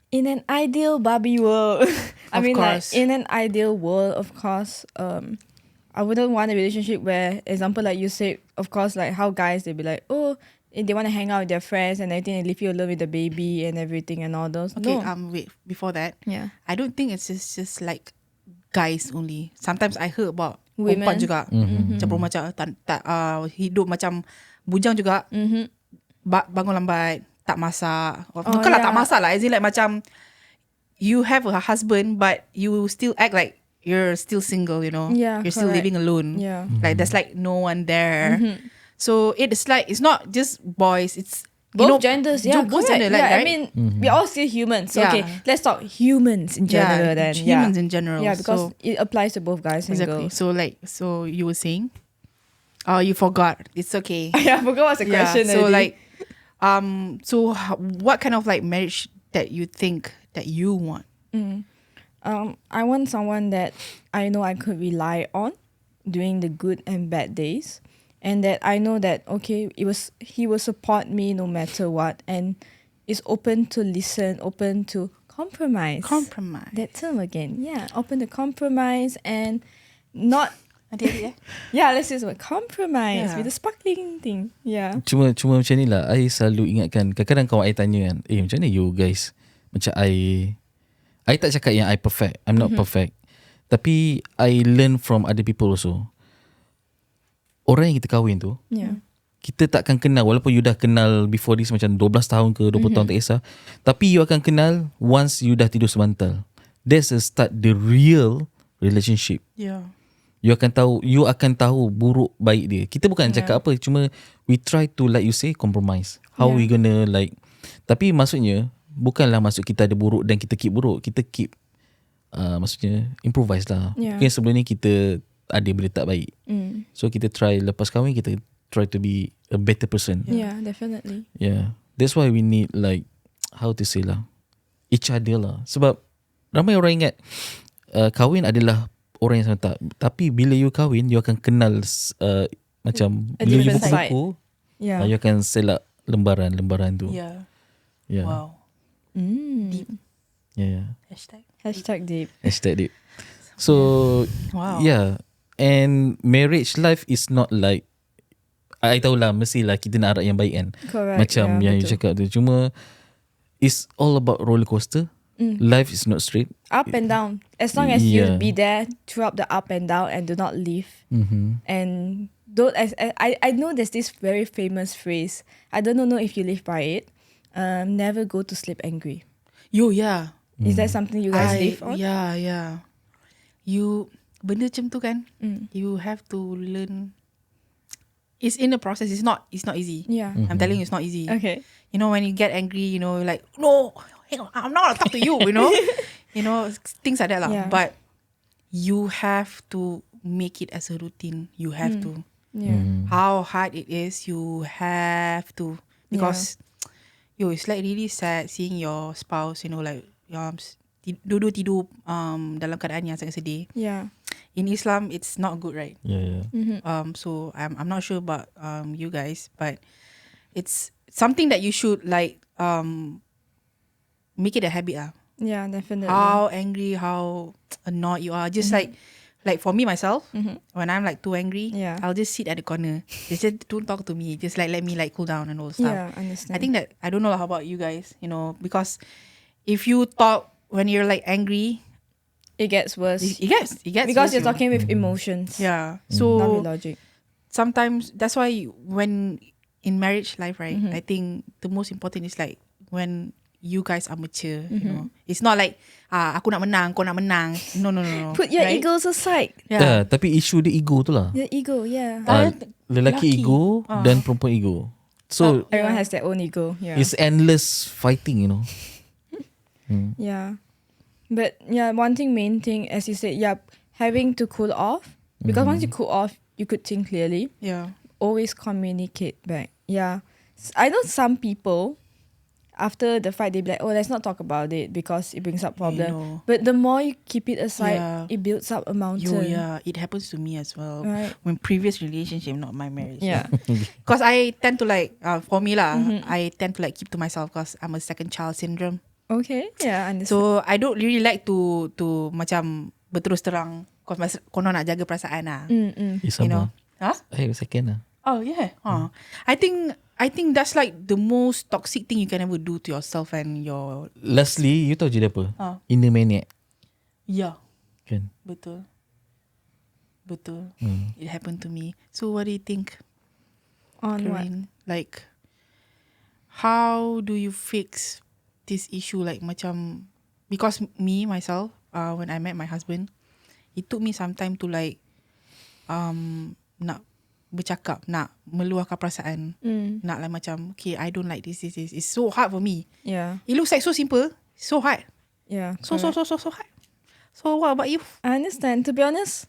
In an ideal Barbie world, I Of mean, course. like in an ideal world, of course, I wouldn't want a relationship where, example, like you said, of course, like how guys they be like, oh, they want to hang out with their friends and everything, and leave you alone with the baby and everything and all those. Okay, No. wait, before that, Yeah. I don't think it's just like guys only. Sometimes I heard about Women. perempuan juga. Macam perempuan macam hidup macam bujang juga. Bangun lambat, tak masak. Bukanlah tak masak lah. As in like macam you have a husband but you still act like you're still single, you know. Yeah, You're still correct. living alone. Yeah. Like there's like no one there. So it's like, it's not just boys. It's you Both know, genders, yeah, both correct. gender, like, yeah, right? I mean, we're all still humans. So, Yeah. okay, let's talk humans in general then. humans yeah. in general. Yeah, because So- it applies to both guys and Exactly. girls. So you were saying? Oh, you forgot. It's okay. Yeah, I forgot what's the question. So already. like, what kind of like marriage that you think that you want? I want someone that I know I could rely on during the good and bad days, and that I know that okay, he will support me no matter what, and is open to listen, open to compromise. Compromise. That term again, yeah, open to compromise and not. Adik-adik, Yeah, let's use the word compromise Yeah. with the sparkling thing. Yeah. Cuma macam ni lah. I selalu ingatkan, kadang-kadang kawan I tanya kan, macam mana you guys? Macam I tak cakap yang I perfect. I'm not perfect. Tapi I learn from other people also. Orang yang kita kahwin tu, Yeah. kita takkan kenal, walaupun you dah kenal before this macam 12 tahun ke 20 tahun tak kisah, tapi you akan kenal once you dah tidur sebantal. That's the start the real relationship. Yeah. You akan tahu buruk baik dia. Kita bukan cakap apa, cuma we try to, like you say, compromise. How we gonna like, tapi maksudnya bukanlah maksud kita ada buruk dan kita keep buruk. Kita keep maksudnya improvise lah. Yeah. Mungkin sebelum ni kita ada benda tak baik. So kita try, lepas kahwin kita try to be a better person. Yeah, definitely. Yeah. That's why we need like, how to say lah, each other lah. Sebab ramai orang ingat kahwin adalah orang yang sama, tapi bila you kahwin, you akan kenal macam A bila you different side. buku-buku, Yeah. you akan selak lembaran-lembaran tu. Yeah. Yeah. Wow. Mm. Yeah. Hashtag deep. Hashtag deep. So Wow. yeah, and marriage life is not like, I tahulah mestilah kita nak harap yang baik kan. Correct. Macam yang you betul. cakap tu. Cuma it's all about roller coaster. Life is not straight. Up and down. As long as Yeah. you be there throughout the up and down and do not leave. Mm-hmm. And don't. I know there's this very famous phrase. I don't know if you live by it. Never go to sleep angry. Yo, yeah. Is that something you guys live on? Yeah. You benda macam tu kan, Mm. you have to learn. It's in the process. It's not easy. Yeah. I'm telling you, it's not easy. Okay. You know, when you get angry, you know, you're like, no, hang on, I'm not gonna talk to you. You know, things like that lah. Yeah. But you have to make it as a routine. You have to. Yeah. How hard it is, you have to, because it's like really sad seeing your spouse, you know, like duduk tidur dalam keadaan yang sangat sedih. Yeah. In Islam, it's not good, right? Yeah. So I'm not sure about you guys, but it's something that you should like make it a habit. Yeah, definitely. How angry, how annoyed you are, just like for me myself, when I'm like too angry, Yeah. I'll just sit at the corner. Just don't talk to me. Just like let me like cool down and all stuff. Yeah, understand. I think that, I don't know how about you guys, you know, because if you talk when you're like angry, it gets worse. it gets Because worse, you're you know. talking with emotions. Yeah. Not So with logic. sometimes that's why when in marriage life, right, I think the most important is like when you guys are mature, you know. It's not like aku nak menang, kau nak menang. No. Put your right? egos aside. Yeah. Tapi isu dia ego tu lah. The ego, yeah. Lelaki Lelaki. ego dan perempuan ego. So Everyone has their own ego. Yeah. it's endless fighting, you know. Yeah. But yeah, main thing, as you said, having to cool off. Because once you cool off, you could think clearly. Yeah. Always communicate back. Yeah. I know some people, after the fight, they be like, oh, let's not talk about it because it brings up problem. know. But the more you keep it aside, Yeah. it builds up a mountain. It happens to me as well. Right. When previous relationship, not my marriage. Yeah. Because I tend to like, for me lah, I tend to like keep to myself because I'm a second child syndrome. Okay. Yeah, I understand. So I don't really like to macam berterus terang because konon nak jaga perasaan lah. It's You know. Huh? second lah. Oh yeah. I think that's like the most toxic thing you can ever do to yourself and your. Lastly, you tahu je dia apa? Inner maniac. Yeah. Kan? Betul. It happened to me. So what do you think, On what? Corinne? Like, how do you fix this issue? Like macam, because me myself, when I met my husband, it took me some time to like nak bercakap, nak meluahkan perasaan, nak like macam, okay, I don't like this. It's so hard for me. Yeah. It looks like so simple, so hard. Yeah. So correct. hard. So what about you? I understand. To be honest,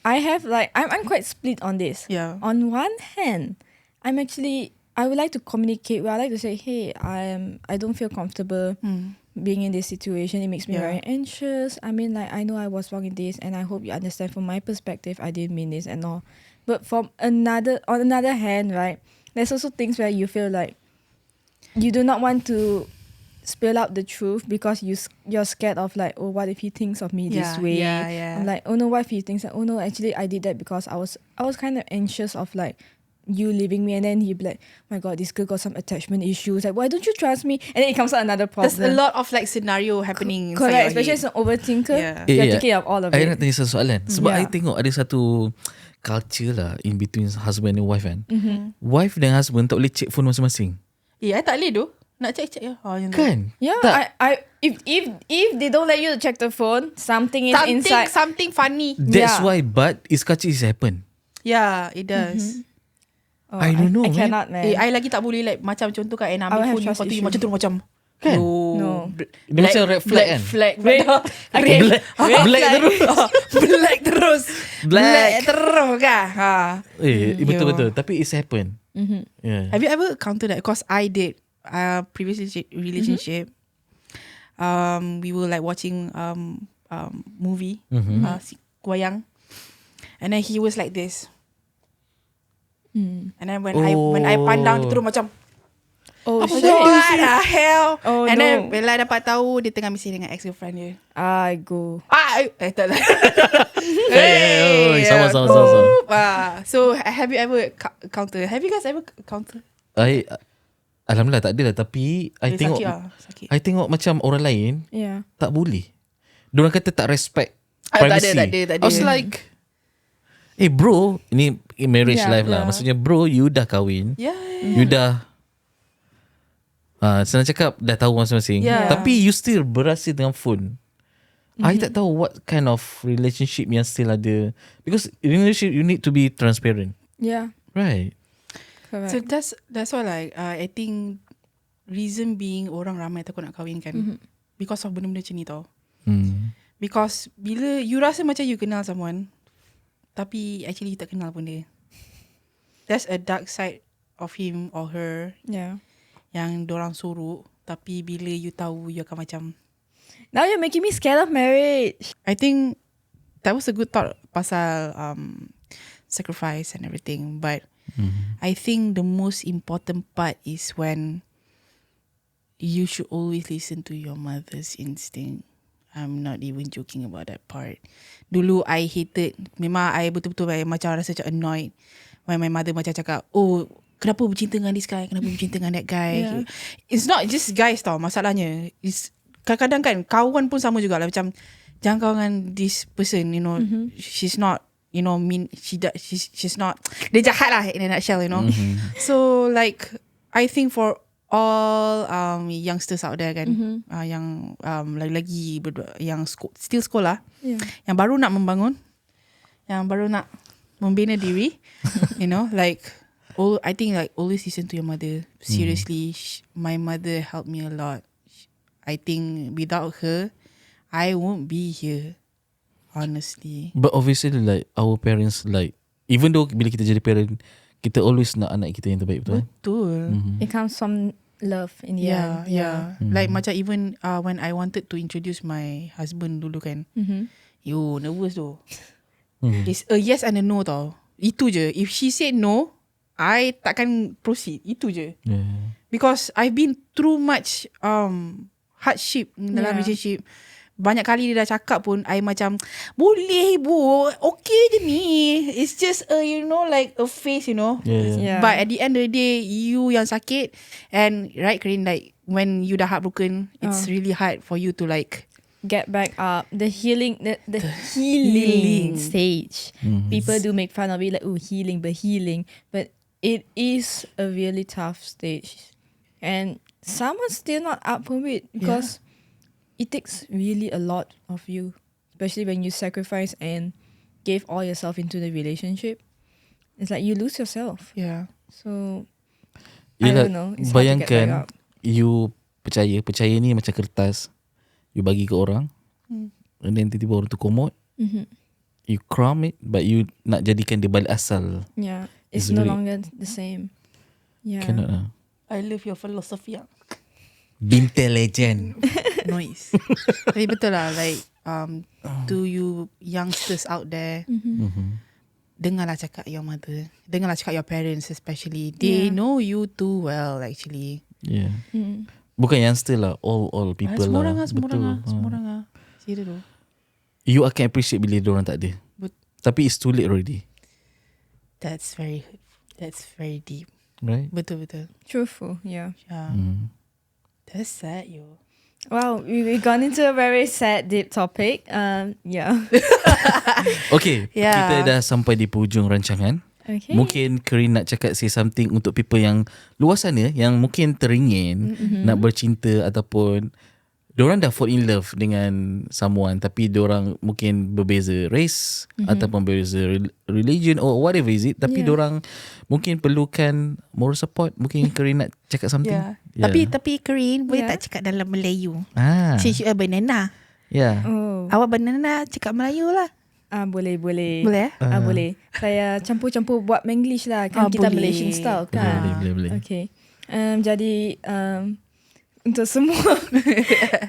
I have like I'm quite split on this. Yeah. On one hand, I would like to communicate. Well, I like to say, hey, I don't feel comfortable being in this situation. It makes me very anxious. I mean, like, I know I was wrong in this, and I hope you understand from my perspective, I didn't mean this and all. But on another hand, right, there's also things where you feel like you do not want to spill out the truth because you're scared of like, oh, what if he thinks of me this way? Yeah. I'm like, oh no, what if he thinks that, oh no, actually I did that because I was kind of anxious of like you leaving me, and then he'd be like, oh my god, this girl got some attachment issues, like, why don't you trust me? And then it comes out another problem. There's a lot of like scenario happening inside Correct, your especially head. as an overthinker. Yeah. You're thinking of all of I it. nak tanya satu soalan. Sebab Yeah. I tengok ada satu culture lah in between husband and wife kan. Wife dan husband tak boleh check phone masing-masing. I tak boleh tu. Nak check ya. Macam tu. Kan? Yeah, Tak. if they don't let you check the phone, something is inside. Something funny. That's Yeah. why this culture is happen. Yeah, it does. Oh, I don't know, I man. cannot, man. I lagi tak boleh like macam contoh kan, I ambil will have phone you, trust lepas tu you issue. macam tu macam. Kan? No. Dia macam red flag kan? Flag. Black terus. Black terus. Black. terus kan. Betul-betul. Tapi it's happen. Yeah. Have you ever encountered that? Because I did. Previous relationship. we were like watching movie, wayang, and then he was like this. And then when I pandang, dia terus macam, Oh what shit. the hell? Oh, And no. then Bella dapat tahu dia tengah misi dengan ex-girlfriend dia. I go. Tak lah. Hey, sama. So have you ever counter? Have you guys ever counter? Alhamdulillah tak ada lah. Tapi I tengok Sakit. I tengok macam orang lain Yeah. tak boleh. Diorang kata tak respect Tak privacy. ada. I was like, bro, ini marriage Yeah, life lah. yeah. Maksudnya bro, you dah kahwin. Yeah. You dah senang cakap dah tahu masing-masing. Yeah. Tapi you still berasa dengan phone. I tak tahu what kind of relationship yang still ada. Because in relationship you need to be transparent. Yeah. Right. Correct. So that's why like I think reason being orang ramai takut nak kahwin kan, because of benda-benda macam ni tau. Because bila you rasa macam you kenal someone, tapi actually you tak kenal pun dia. That's a dark side of him or her Yeah. yang dorang suruh. Tapi bila you tahu, you akan macam, Now you're making me scared of marriage. I think that was a good thought pasal sacrifice and everything. But I think the most important part is when you should always listen to your mother's instinct. I'm not even joking about that part. Dulu I hated, memang I betul-betul macam rasa macam annoyed when my mother macam cakap, oh, kenapa bercinta dengan this guy, kenapa bercinta dengan that guy. Yeah. It's not just guys tau masalahnya. It's kadang-kadang kan kawan pun sama jugalah, macam jangan kawan dengan this person, you know. She's not, you know, mean, she's not, dia jahat lah in a nutshell, you know. So like I think for all youngsters out there kan, yang lagi-lagi yang still sekolah, yang baru nak membangun, yang baru nak membina diri, you know, like I think like always listen to your mother. Seriously, my mother helped me a lot. I think without her, I won't be here. Honestly. But obviously like our parents, like even though bila kita jadi parent, kita always nak anak kita yang terbaik, betul? Betul. It comes from love in the end. Yeah. Like macam even when I wanted to introduce my husband dulu kan, you nervous tu. It's a yes and a no tau. Itu je. If she said no, I takkan proceed. Itu je. Yeah. Because I've been through much hardship dalam relationship. Banyak kali dia dah cakap pun, I macam, boleh ibu, okay je ni. It's just you know, like a face, you know. Yeah. But at the end of the day, you yang sakit. And right, Karin, like when you dah heartbroken, it's really hard for you to like Get back up. The healing, the healing stage. People do make fun of it, like, oh, healing. But it is a really tough stage. And someone's still not up for it because it takes really a lot of you, especially when you sacrifice and gave all yourself into the relationship. It's like you lose yourself. Yeah. So I Yelah, don't know. It's hard to get back bayangkan up. you percaya ni macam kertas, you bagi ke orang, and then tiba-tiba orang tu komot, you crumb it, but you nak jadikan dia balik asal. Yeah, it's It's no really- longer the same. Yeah. Cannot lah. I love your philosophy. Binte legend. Noise. Tapi betul lah, like to you youngsters out there, dengarlah cakap your mother, dengarlah cakap your parents especially. They know you too well actually. Yeah. Bukan youngster lah, all people Semua lah. orang lah, semua Betul. orang lah. Serius tu. You akan appreciate bila diorang tak ada. Tapi it's too late already. That's very deep. Right? Betul. Truthful. Yeah. Yeah. That's sad, yo. Wow, we've gone into a very sad, deep topic. Yeah. Okay, Yeah. kita dah sampai di hujung rancangan. Okay. Mungkin Karin nak cakap say something untuk people yang luar sana yang mungkin teringin nak bercinta ataupun diorang dah fall in love dengan someone tapi diorang mungkin berbeza race ataupun berbeza religion or whatever is it, tapi diorang mungkin perlukan moral support. Mungkin Karin nak cakap something. Yeah. Tapi Karin boleh tak cakap dalam Melayu? Since you are banana. Yeah. Oh. Awak banana cakap Melayu lah. Boleh. Boleh Boleh. Saya campur-campur buat Menglish lah. Kan kita boleh. Malaysian style kan. Boleh. Okay. Jadi untuk semua.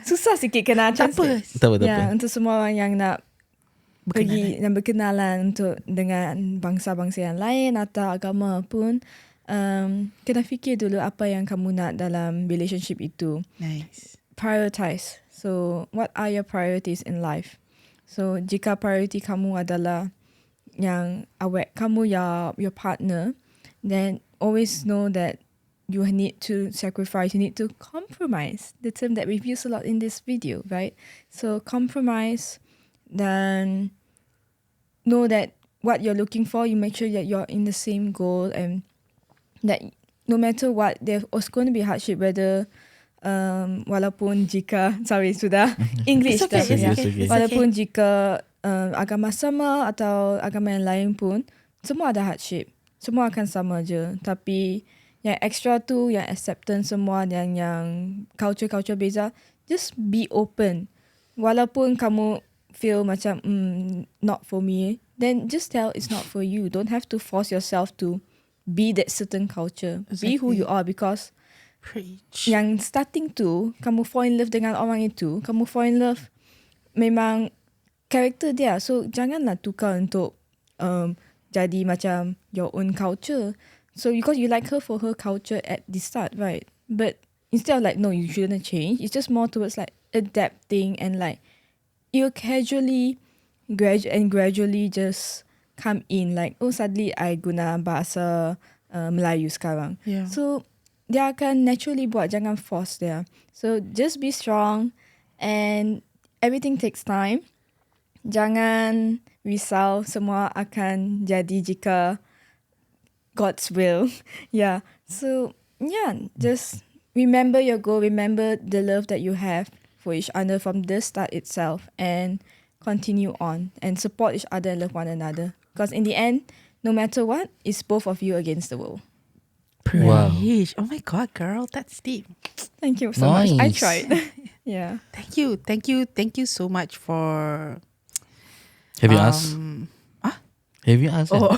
Susah sikit kena Tak apa. Tak apa, tak Ya, apa. untuk semua orang yang nak pergi dan berkenalan untuk dengan bangsa-bangsa yang lain atau agama pun, kena fikir dulu apa yang kamu nak dalam relationship itu. Nice. Prioritize. So, what are your priorities in life? So, jika priority kamu adalah yang awak kamu your partner, then always know that you need to sacrifice, you need to compromise. The term that we've used a lot in this video, right? So, compromise. Then know that what you're looking for, you make sure that you're in the same goal, and that no matter what, there's going to be hardship, whether walaupun jika sudah English It's okay, dah, it's ya. okay, it's Walaupun jika agama sama atau agama yang lain pun, semua ada hardship, semua akan sama je. Tapi yang extra tu, yang acceptance semua, yang culture beza, just be open. Walaupun kamu feel macam not for me, then just tell it's not for you. Don't have to force yourself to be that certain culture. Be who you are, because Preach. yang starting tu, kamu fall in love dengan orang itu, kamu fall in love memang karakter dia. So janganlah tukar untuk jadi macam your own culture. So because you like her for her culture at the start, right? But instead of like, no, you shouldn't change, it's just more towards like adapting, and like you gradually just come in, like, oh, suddenly I guna bahasa Melayu sekarang. Yeah. So dia akan naturally buat, jangan force dia. So just be strong, and everything takes time. Jangan risau, semua akan jadi jika God's will. Yeah. So yeah, just remember your goal, remember the love that you have for each other from the start itself, and continue on and support each other and love one another. Because in the end, no matter what, it's both of you against the world. Wow. Preach. Oh my God, girl, that's deep. Thank you so much. I Nice. tried. Yeah. Thank you so much for. Have you asked? Have you asked? Oh,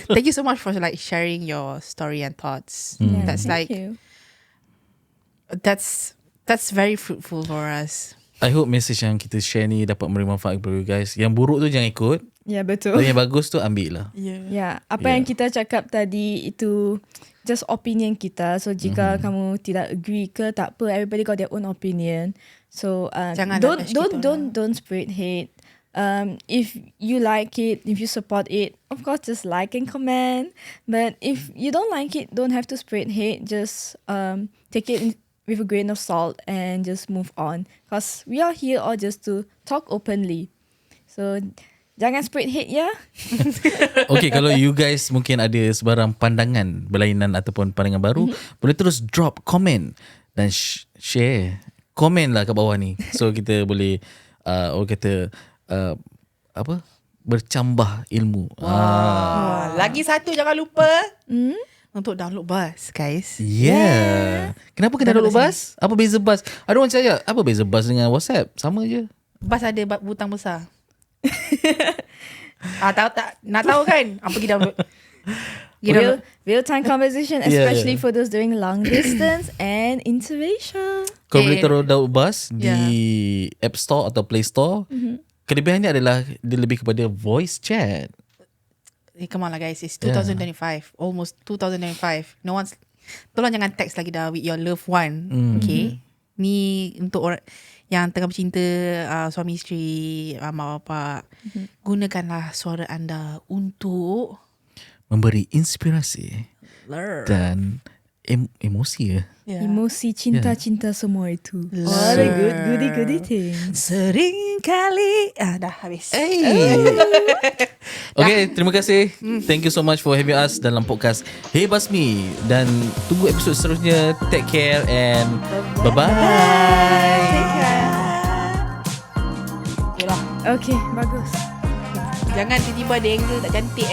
thank you so much for like sharing your story and thoughts. Yeah, That's thank like you. that's very fruitful for us. I hope message yang kita share ni dapat memberi manfaat kepada you guys. Yang buruk tu jangan ikut. Ya, betul. Tapi yang bagus tu ambil lah. Yeah. Ya, apa Yeah. yang kita cakap tadi itu just opinion kita. So jika kamu tidak agree ke, tak apa, everybody got their own opinion. So Jangan bash don't spread hate. If you like it, if you support it, of course just like and comment. But if you don't like it, don't have to spread hate. Just take it with a grain of salt and just move on. Because we are here all just to talk openly. So jangan spread hate, ya. Okay, kalau you guys mungkin ada sebarang pandangan berlainan ataupun pandangan baru, boleh terus drop komen dan share. Komen lah kat bawah ni. So kita boleh orang kata bercambah ilmu. Lagi satu jangan lupa untuk download Buzz, guys. Yeah. Kenapa kena download Buzz? Apa beza Buzz? Ada orang cakap, apa beza Buzz dengan WhatsApp? Sama je. Buzz ada butang besar. Tahu tak? Nak tahu kan? Pergi download. Real time conversation, Yeah, especially yeah. for those doing long distance and interracial. Kau boleh Okay. taruh download Buzz di App Store atau Play Store. Kelebihannya adalah dia lebih kepada voice chat. Come on lah guys, it's 2025. Almost 2025. No one's. Tolong jangan text lagi dah with your loved one. Okay. Ni untuk orang yang tengah bercinta, suami isteri, mak bapak. Gunakanlah suara anda untuk Memberi inspirasi dan emosi ya. Emosi, cinta-cinta semua itu. All the goody things. Sering kali dah habis. Okay, terima kasih. Thank you so much for having us dalam podcast Heybuzme, dan tunggu episod seterusnya. Take care and bye-bye. Okay lah. Okay, bagus. Jangan tiba-tiba ada angle tak cantik.